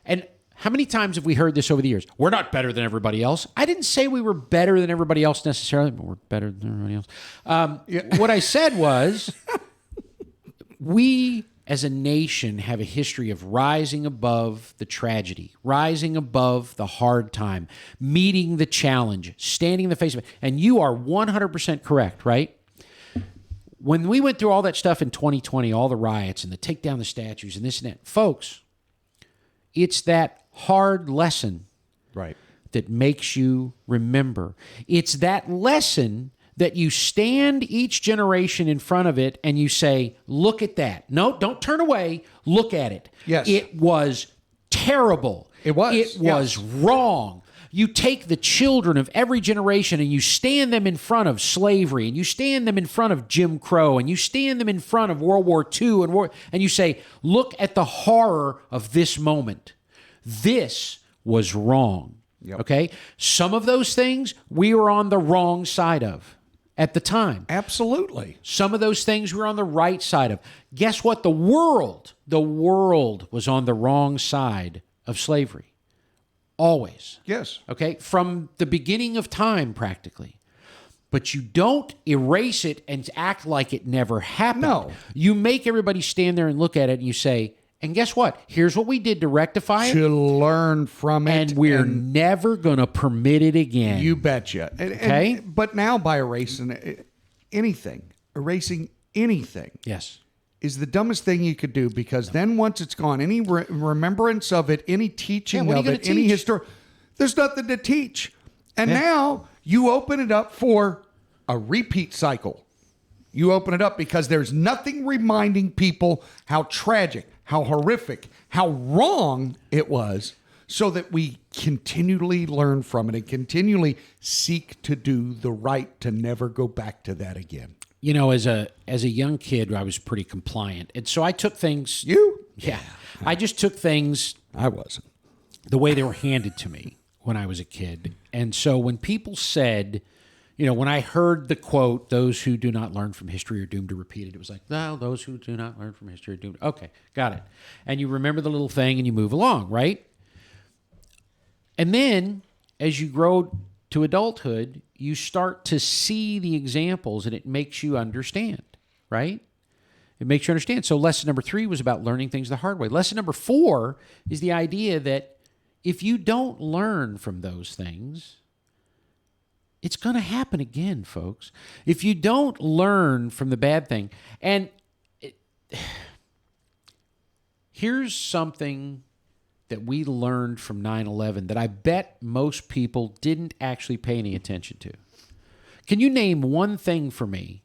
and how many times have we heard this over the years? We're not better than everybody else. I didn't say we were better than everybody else necessarily, but we're better than everybody else. What I said was, we as a nation have a history of rising above the tragedy, rising above the hard time, meeting the challenge, standing in the face of it. And you are 100% correct, right? When we went through all that stuff in 2020, all the riots and the take down the statues and this and that, folks, it's that hard lesson that makes you remember. It's that lesson that you stand each generation in front of it and you say, look at that. No, don't turn away. Look at it. Yes. It was terrible. It was. It was wrong. You take the children of every generation and you stand them in front of slavery, and you stand them in front of Jim Crow, and you stand them in front of World War II, and you say, look at the horror of this moment. This was wrong. Yep. Okay? Some of those things we were on the wrong side of at the time. Absolutely. Some of those things we were on the right side of. Guess what? The world was on the wrong side of slavery. Always. Yes. Okay? From the beginning of time, practically. But you don't erase it and act like it never happened. No. You make everybody stand there and look at it and you say, and guess what? Here's what we did to rectify it. To learn from it. And we're never going to permit it again. You betcha. Okay? But now by erasing anything, yes, is the dumbest thing you could do, because then once it's gone, any remembrance of it, any teaching of it, any history, there's nothing to teach. And now you open it up for a repeat cycle. You open it up because there's nothing reminding people how tragic, how horrific, how wrong it was, so that we continually learn from it and continually seek to do the right, to never go back to that again. You know, as a young kid, I was pretty compliant. And so I took things... You? Yeah. I just took things... I wasn't. The way they were handed to me when I was a kid. And so when people said, you know, when I heard the quote, those who do not learn from history are doomed to repeat it, it was like, well, those who do not learn from history are doomed. Okay, got it. And you remember the little thing and you move along, right? And then as you grow to adulthood, you start to see the examples and it makes you understand, right? It makes you understand. So lesson number 3 was about learning things the hard way. Lesson number 4 is the idea that if you don't learn from those things, it's going to happen again, folks. If you don't learn from the bad thing, and here's something that we learned from 9/11 that I bet most people didn't actually pay any attention to. Can you name one thing for me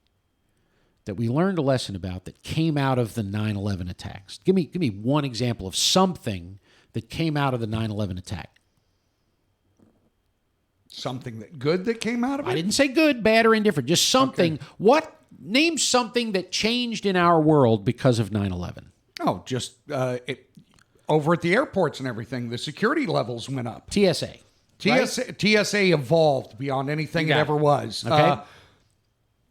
that we learned a lesson about that came out of the 9/11 attacks? Give me one example of something that came out of the 9/11 attack. Something good that came out of it? I didn't say good, bad, or indifferent. Just something. Okay. Name something that changed in our world because of 9/11. Oh, just over at the airports and everything, the security levels went up. TSA. Right? TSA evolved beyond anything it ever was. Okay.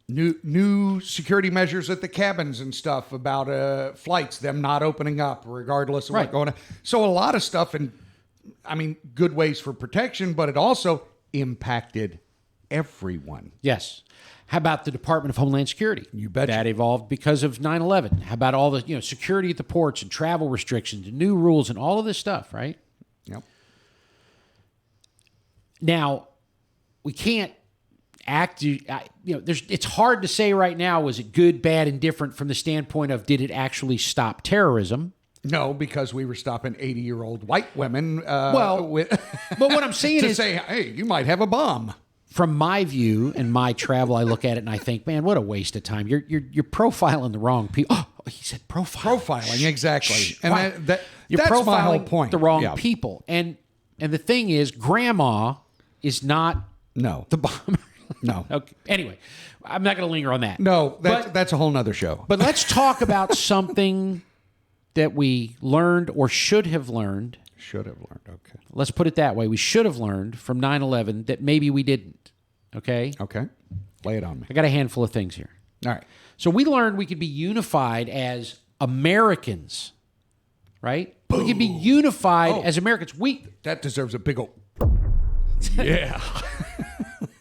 New security measures at the cabins and stuff about flights, them not opening up regardless of what's going on. So a lot of stuff, and I mean, good ways for protection, but it also impacted everyone. Yes. How about the Department of Homeland Security? You betcha. That evolved because of 9/11. How about all the security at the ports and travel restrictions and new rules and all of this stuff, right? Yep. Now, we can't act, it's hard to say right now, was it good, bad, and different from the standpoint of did it actually stop terrorism? No, because we were stopping 80-year-old white women. But what I'm saying to is... say, hey, you might have a bomb. From my view and my travel, I look at it and I think, man, what a waste of time. You're profiling the wrong people. Oh, he said profiling, exactly. And right. that's profiling my whole point. The wrong people. And the thing is, Grandma is not the bomber. No. Okay. Anyway, I'm not going to linger on that. No, that's a whole nother show. But let's talk about something that we learned or should have learned. Should have learned, okay. Let's put it that way. We should have learned from 9/11 that maybe we didn't, okay? Okay. Lay it on me. I got a handful of things here. All right. So we learned we could be unified as Americans, right? Boom. We could be unified as Americans. That deserves a big old... Yeah.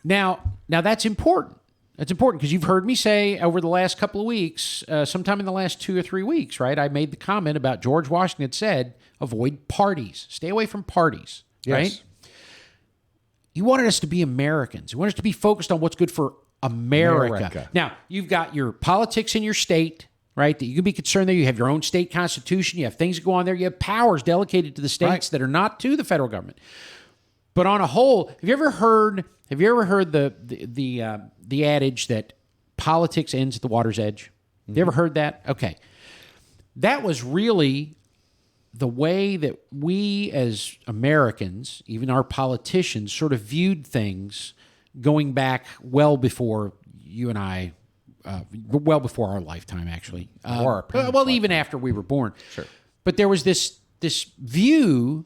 Now that's important. That's important because you've heard me say over the last couple of weeks, sometime in the last 2 or 3 weeks, right? I made the comment about George Washington had said, avoid parties. Stay away from parties, right? He wanted us to be Americans. He wanted us to be focused on what's good for America. Now, you've got your politics in your state, right, that you can be concerned there. You have your own state constitution. You have things that go on there. You have powers delegated to the states that are not to the federal government. But on a whole, have you ever heard the adage that politics ends at the water's edge? Have you ever heard that? Okay. That was really the way that we as Americans, even our politicians, sort of viewed things going back well before you and I, well before our lifetime, actually. Even after we were born. Sure. But there was this view.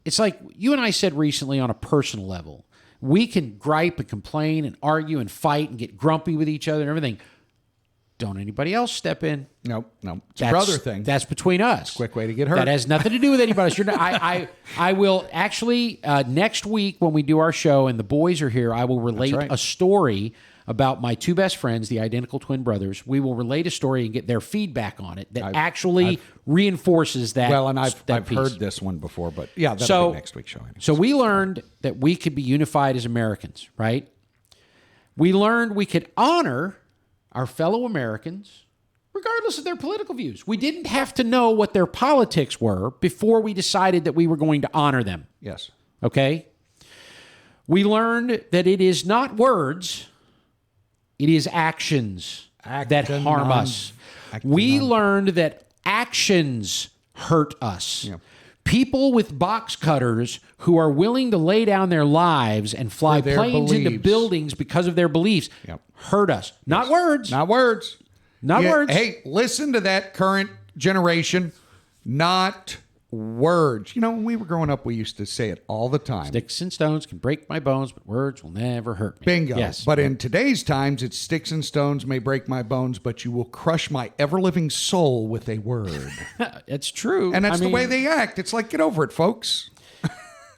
It's like you and I said recently on a personal level. We can gripe and complain and argue and fight and get grumpy with each other and everything. don't anybody else step in. Nope. It's a brother thing. That's between us. Quick way to get hurt. That has nothing to do with anybody else. You're not, I will actually, next week when we do our show and the boys are here, I will relate a story about my two best friends, the identical twin brothers. We will relate a story and get their feedback on it that actually reinforces that. Well, and I've piece. heard this one before, but yeah, that'll be next week's show. Anyways. So we learned that we could be unified as Americans, right? We learned we could honor our fellow Americans regardless of their political views. We didn't have to know what their politics were before we decided that we were going to honor them. Yes. Okay? We learned that it is not words, it is actions that harm us. We learned that actions hurt us. Yeah. People with box cutters who are willing to lay down their lives and fly planes into buildings because of their beliefs hurt us. Not words. Not words. Not words. Hey, listen to that current generation. Not words. You know, when we were growing up, we used to say it all the time. Sticks and stones can break my bones, but words will never hurt me. Bingo. Yes. But in today's times, it's sticks and stones may break my bones, but you will crush my ever-living soul with a word. It's true. And that's the way they act. It's like, get over it, folks.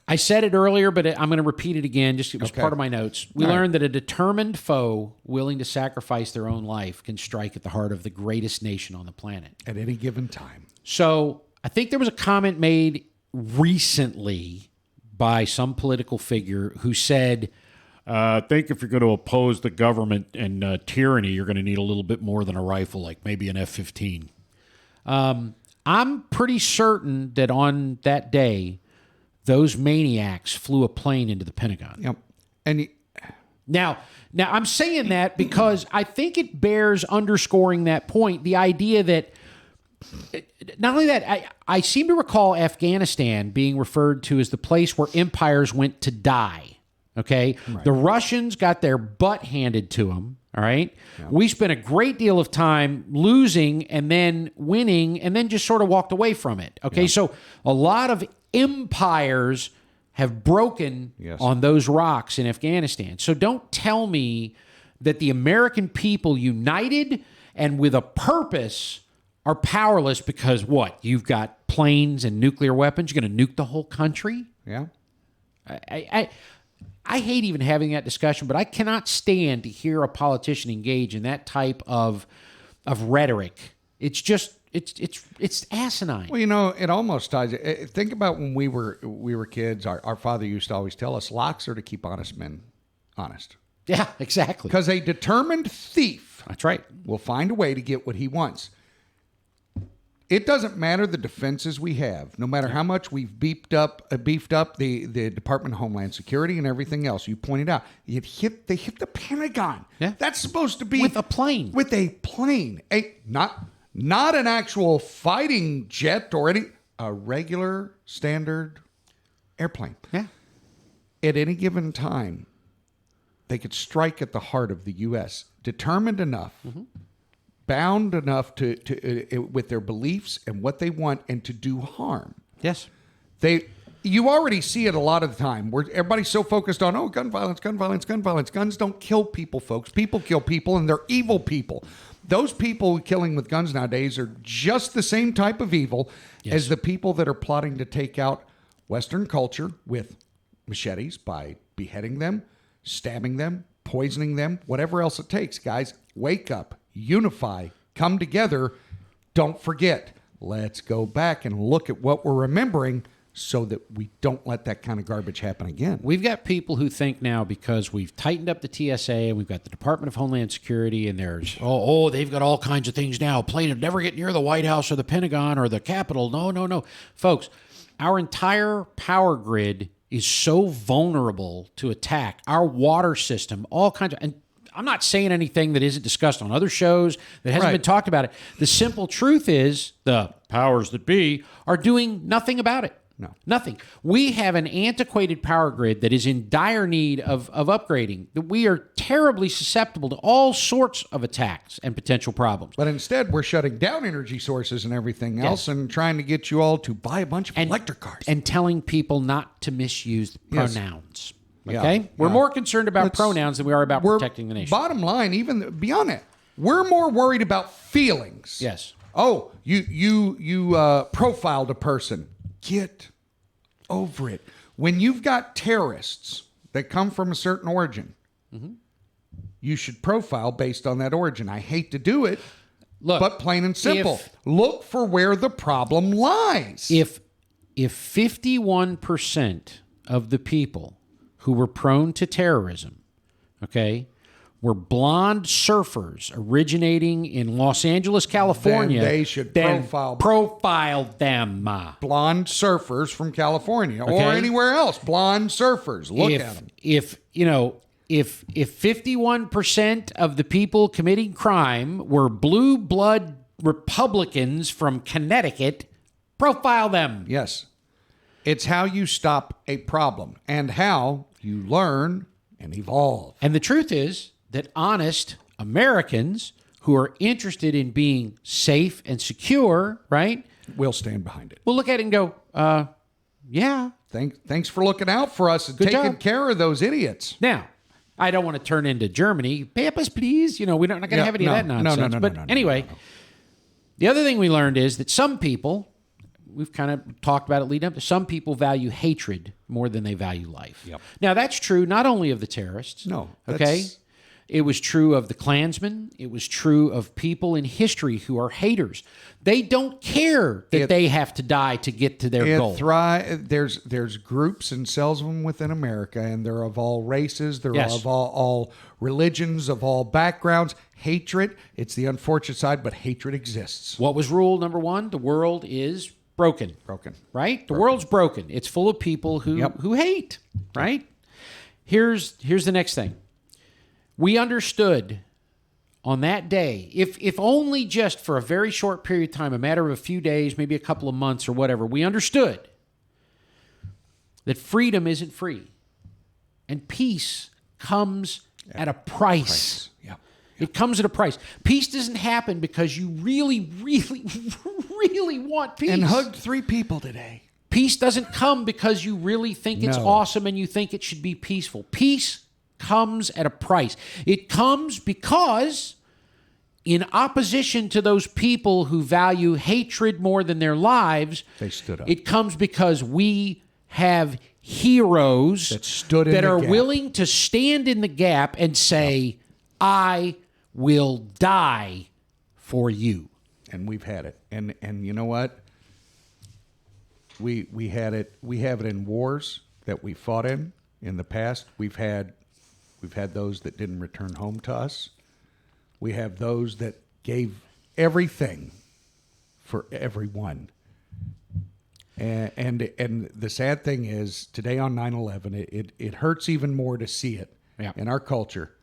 I said it earlier, but I'm going to repeat it again. Just it was part of my notes. We learned that a determined foe willing to sacrifice their own life can strike at the heart of the greatest nation on the planet. At any given time. So I think there was a comment made recently by some political figure who said, I think if you're going to oppose the government and tyranny, you're going to need a little bit more than a rifle, like maybe an F-15. I'm pretty certain that on that day, those maniacs flew a plane into the Pentagon. Yep. And now I'm saying that because I think it bears underscoring that point, the idea that not only that, I seem to recall Afghanistan being referred to as the place where empires went to die. Okay? Right. The Russians got their butt handed to them. All right? Yeah. We spent a great deal of time losing and then winning and then just sort of walked away from it. Okay? Yeah. So a lot of empires have broken on those rocks in Afghanistan. So don't tell me that the American people united and with a purpose are powerless because what? You've got planes and nuclear weapons? You're going to nuke the whole country? Yeah. I hate even having that discussion, but I cannot stand to hear a politician engage in that type of rhetoric. It's just it's asinine. Well, you know, it almost ties. Think about when we were kids. Our father used to always tell us, "Locks are to keep honest men honest." Yeah, exactly. Because a determined thief, that's right, will find a way to get what he wants. It doesn't matter the defenses we have, no matter how much we've beefed up the Department of Homeland Security and everything else. You pointed out, they hit the Pentagon. Yeah, that's supposed to be with a plane. With a plane, not an actual fighting jet or a regular standard airplane. Yeah. At any given time, they could strike at the heart of the U.S. Determined enough. Mm-hmm. Bound enough to with their beliefs and what they want and to do harm. Yes. You already see it a lot of the time where everybody's so focused on, gun violence. Guns don't kill people, folks. People kill people, and they're evil people. Those people killing with guns nowadays are just the same type of evil as the people that are plotting to take out Western culture with machetes by beheading them, stabbing them, poisoning them, whatever else it takes. Guys, wake up. Unify, come together. Don't forget. Let's go back and look at what we're remembering so that we don't let that kind of garbage happen again. We've got people who think now because we've tightened up the TSA and we've got the Department of Homeland Security and there's, they've got all kinds of things now. Plane would never get near the White House or the Pentagon or the Capitol. No. Folks, our entire power grid is so vulnerable to attack. Our water system, all kinds of... And I'm not saying anything that isn't discussed on other shows, that hasn't been talked about it. The simple truth is the powers that be are doing nothing about it. No. Nothing. We have an antiquated power grid that is in dire need of upgrading. We are terribly susceptible to all sorts of attacks and potential problems. But instead, we're shutting down energy sources and everything else and trying to get you all to buy a bunch of electric cars. And telling people not to misuse pronouns. Okay? We're more concerned about pronouns than we are about protecting the nation. Bottom line, even beyond that, We're more worried about feelings. Yes. Oh, you profiled a person. Get over it. When you've got terrorists that come from a certain origin, you should profile based on that origin. I hate to do it, but plain and simple. Look for where the problem lies. If 51% of the people who were prone to terrorism, okay, were blonde surfers originating in Los Angeles, California, then they should profile them. Blonde surfers from California or Okay. anywhere else. Blonde surfers. Look at them. If 51% of the people committing crime were blue blood Republicans from Connecticut, profile them. Yes. It's how you stop a problem and how you learn and evolve. And the truth is that honest Americans who are interested in being safe and secure, right, will stand behind it. We'll look at it and go, yeah. Thanks for looking out for us and Good taking job. care of those idiots. Now, I don't want to turn into Germany. Pay us, please. We're not going to have any of that nonsense. But anyway, the other thing we learned is that some people, we've kind of talked about it leading up to, some people value hatred more than they value life. Yep. Now, that's true not only of the terrorists. No. Okay? It was true of the Klansmen. It was true of people in history who are haters. They don't care that they have to die to get to their goal. There's groups and cells of them within America, and they're of all races. They're of all religions, of all backgrounds. Hatred, it's the unfortunate side, but hatred exists. What was rule number one? The world is broken. Right? The world's broken. It's full of people who hate, right? Here's the next thing. We understood on that day, if only just for a very short period of time, a matter of a few days, maybe a couple of months or whatever, we understood that freedom isn't free. And peace comes at a price. It comes at a price. Peace doesn't happen because you really, really, really want peace. And hugged 3 people today. Peace doesn't come because you really think it's awesome and you think it should be peaceful. Peace comes at a price. It comes because, in opposition to those people who value hatred more than their lives, they stood up. It comes because we have heroes that are willing to stand in the gap and say, I will die for you. And we've had it. And you know what? We had it. We have it in wars that we fought in the past. We've had those that didn't return home to us. We have those that gave everything for everyone. And the sad thing is, today on 9/11, it hurts even more to see it in our culture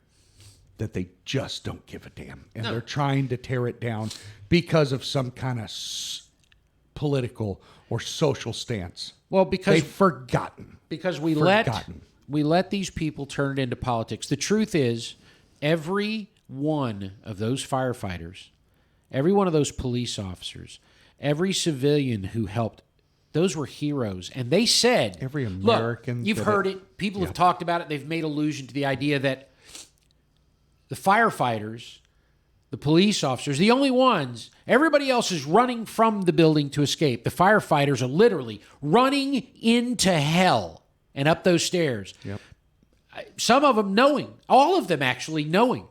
that they just don't give a damn. And they're trying to tear it down because of some kind of political or social stance. Well, because they've forgotten. Because we let these people turn it into politics. The truth is, every one of those firefighters, every one of those police officers, every civilian who helped, those were heroes. And they said, every American. Look, you've heard it. People have talked about it. They've made allusion to the idea that the firefighters, the police officers, the only ones, everybody else is running from the building to escape. The firefighters are literally running into hell and up those stairs. Yep. Some of them knowing, all of them actually knowing,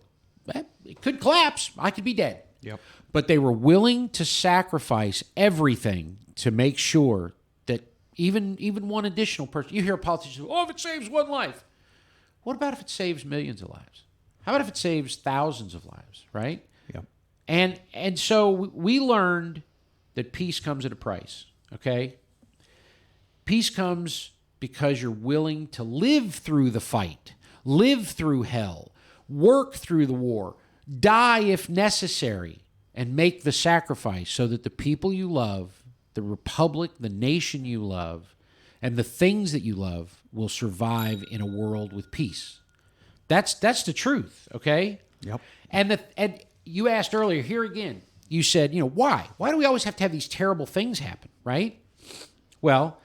it could collapse. I could be dead. Yep. But they were willing to sacrifice everything to make sure that even one additional person, you hear a politician say, if it saves one life. What about if it saves millions of lives? How about if it saves thousands of lives, right? Yep. And so we learned that peace comes at a price, okay? Peace comes because you're willing to live through the fight, live through hell, work through the war, die if necessary, and make the sacrifice so that the people you love, the republic, the nation you love, and the things that you love will survive in a world with peace. That's the truth, okay? Yep. And you asked earlier, here again, you said, why? Why do we always have to have these terrible things happen, right? Well,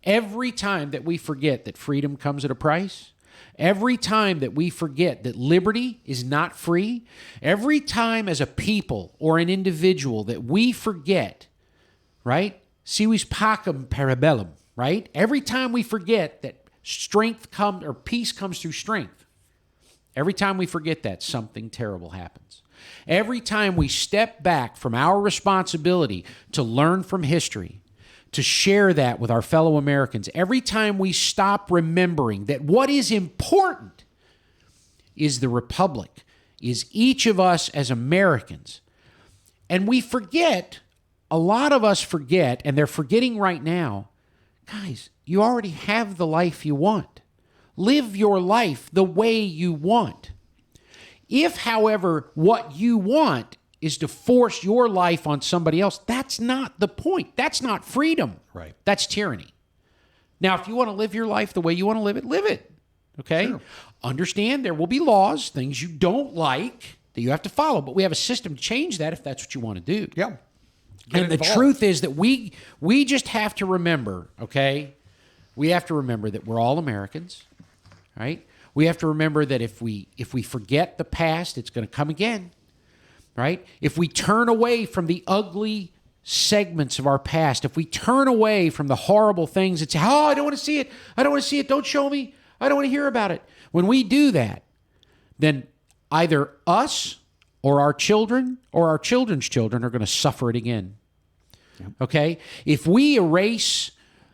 every time that we forget that freedom comes at a price, Every time that we forget that liberty is not free, every time as a people or an individual that we forget, right? Si vis pacem parabellum, right? Every time we forget that strength comes or peace comes through strength, every time we forget that, something terrible happens. Every time we step back from our responsibility to learn from history, to share that with our fellow Americans, every time we stop remembering that what is important is the Republic, is each of us as Americans. And we forget, a lot of us forget, and they're forgetting right now, guys, you already have the life you want. Live your life the way you want. If, however, what you want is to force your life on somebody else, that's not the point. That's not freedom. Right. That's tyranny. Now, if you want to live your life the way you want to live it. Okay? Sure. Understand there will be laws, things you don't like that you have to follow, but we have a system to change that if that's what you want to do. Yeah. And the truth is that we just have to remember, okay? We have to remember that we're all Americans, right? We have to remember that if we forget the past, it's going to come again. Right? If we turn away from the ugly segments of our past, if we turn away from the horrible things and say, oh, I don't want to see it. I don't want to see it. Don't show me. I don't want to hear about it. When we do that, then either us or our children or our children's children are going to suffer it again. Yep. Okay? If we erase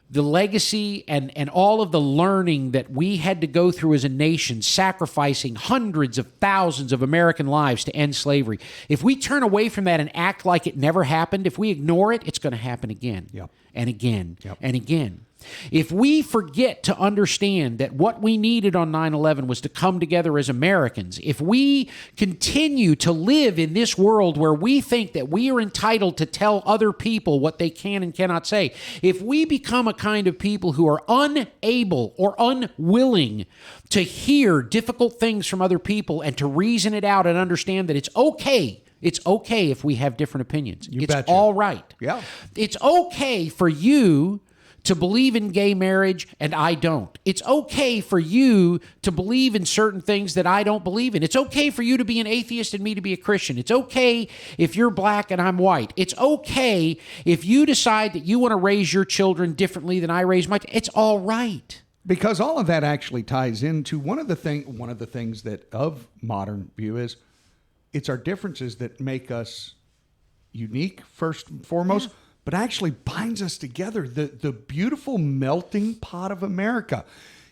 the legacy and all of the learning that we had to go through as a nation, sacrificing hundreds of thousands of American lives to end slavery. If we turn away from that and act like it never happened, if we ignore it, it's going to happen again and again and again. If we forget to understand that what we needed on 9/11 was to come together as Americans, if we continue to live in this world where we think that we are entitled to tell other people what they can and cannot say, if we become a kind of people who are unable or unwilling to hear difficult things from other people and to reason it out and understand that it's okay if we have different opinions. It's betcha. All right. Yeah. It's okay for you to believe in gay marriage and I don't. It's okay for you to believe in certain things that I don't believe in. It's okay for you to be an atheist and me to be a Christian. It's okay if you're black and I'm white. It's okay if you decide that you want to raise your children differently than I raise my. It's all right. Because all of that actually ties into one of the things that of modern view is it's our differences that make us unique first and foremost. Yeah. But actually binds us together, the beautiful melting pot of America.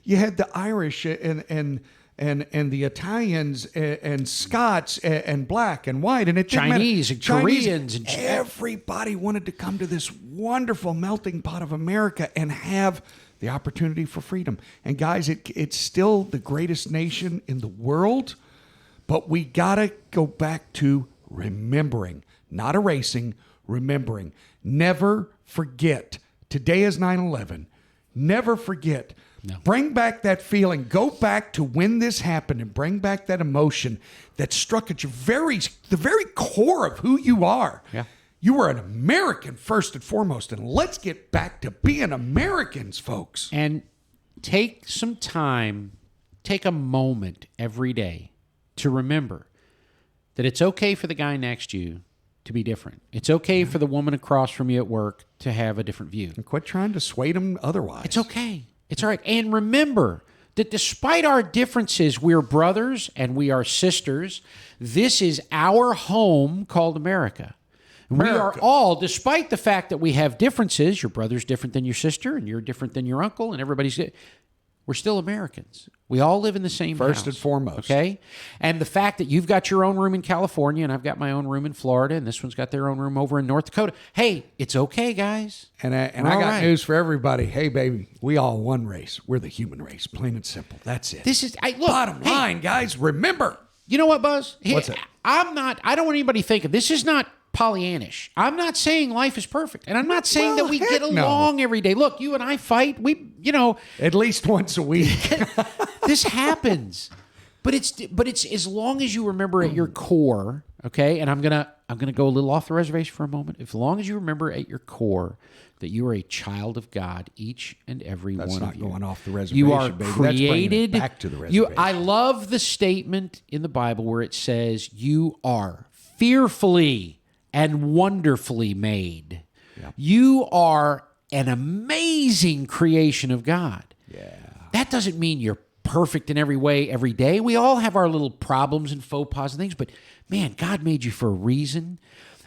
You had the Irish and the Italians and Scots and black and white and Chinese and Koreans and everybody wanted to come to this wonderful melting pot of America and have the opportunity for freedom. And guys, it's still the greatest nation in the world, but we gotta go back to remembering, not erasing, remembering. Never forget. Today is 9/11. Never forget. No. Bring back that feeling. Go back to when this happened and bring back that emotion that struck at the very core of who you are. Yeah. You are an American first and foremost, and let's get back to being Americans, folks. And take some time, take a moment every day to remember that it's okay for the guy next to you to be different. It's okay for the woman across from you at work to have a different view. And quit trying to sway them otherwise. It's okay. It's all right. And remember that despite our differences, we're brothers and we are sisters. This is our home called America. And we are all, despite the fact that we have differences, your brother's different than your sister and you're different than your uncle and everybody's... We're still Americans. We all live in the same house. First and foremost. Okay? And the fact that you've got your own room in California and I've got my own room in Florida and this one's got their own room over in North Dakota. Hey, it's okay, guys. And I got news for everybody. Hey, baby, we all one race. We're the human race. Plain and simple. That's it. This is... Bottom line, guys, remember. You know what, Buzz? What's it? I don't want anybody thinking, this is not Pollyannish. I'm not saying life is perfect. And I'm not saying that we get along every day. Look, you and I fight. At least once a week. This happens. But it's as long as you remember at your core, Okay, and I'm gonna go a little off the reservation for a moment. As long as you remember at your core that you are a child of God, each and every one of you. That's not going off the reservation, you are baby. created. That's back to the reservation. I love the statement in the Bible where it says you are fearfully and wonderfully made. Yeah. You are an amazing creation of God. Yeah. That doesn't mean you're perfect in every way every day. We all have our little problems and faux pas and things, but man, God made you for a reason,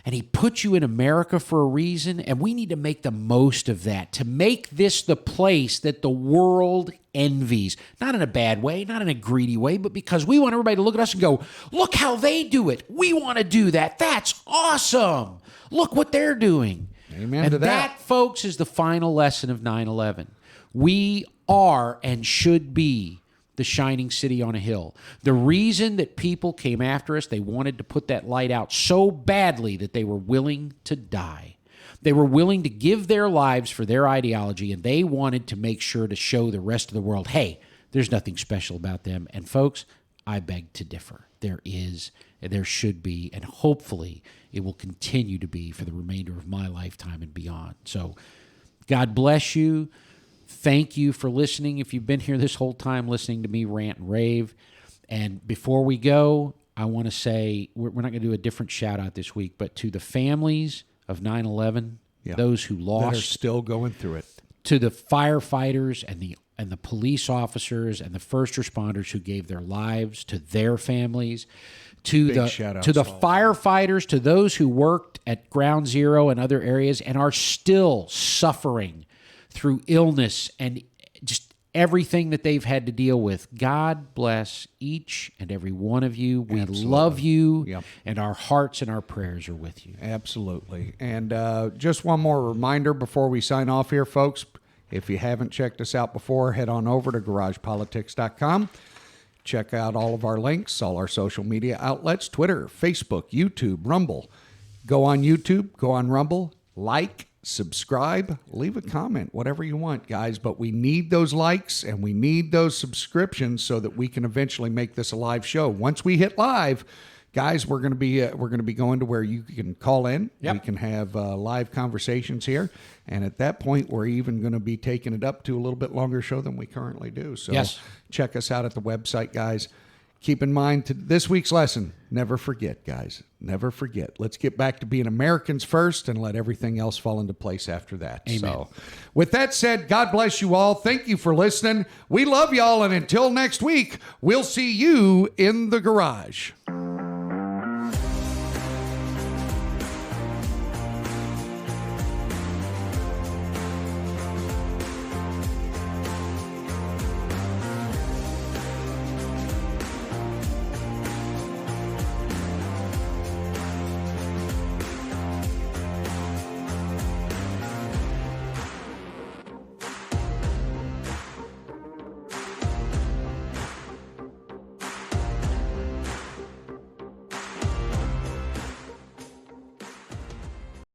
and he put you in America for a reason, and we need to make the most of that, to make this the place that the world envies. Not in a bad way, not in a greedy way, but because we want everybody to look at us and go, look how they do it. We want to do that. That's awesome. Look what they're doing. Amen to that. That, folks, is the final lesson of 9/11. We are and should be the shining city on a hill. The reason that people came after us, they wanted to put that light out so badly that they were willing to die. They were willing to give their lives for their ideology, and they wanted to make sure to show the rest of the world, hey, there's nothing special about them. And folks, I beg to differ. There is, there should be, and hopefully it will continue to be for the remainder of my lifetime and beyond. So God bless you. Thank you for listening. If you've been here this whole time listening to me rant and rave. And before we go, I want to say we're not going to do a different shout out this week, but to the families of 9/11, those who lost, that are still going through it, to the firefighters and the police officers and the first responders who gave their lives, to their families, to the firefighters, to those who worked at Ground Zero and other areas and are still suffering through illness and just everything that they've had to deal with. God bless each and every one of you. We love you, and our hearts and our prayers are with you. Absolutely. And just one more reminder before we sign off here, folks. If you haven't checked us out before, head on over to garagepolitics.com. Check out all of our links, all our social media outlets, Twitter, Facebook, YouTube, Rumble. Go on YouTube, go on Rumble, like, subscribe, leave a comment, whatever you want, guys. But we need those likes and we need those subscriptions so that we can eventually make this a live show. Once we hit live, guys, we're going to be going to where you can call in. We can have live conversations here, and at that point, we're even going to be taking it up to a little bit longer show than we currently do. So check us out at the website, guys. Keep in mind, to this week's lesson, never forget, guys. Never forget. Let's get back to being Americans first and let everything else fall into place after that. Amen. So with that said, God bless you all. Thank you for listening. We love y'all, and until next week, we'll see you in the garage.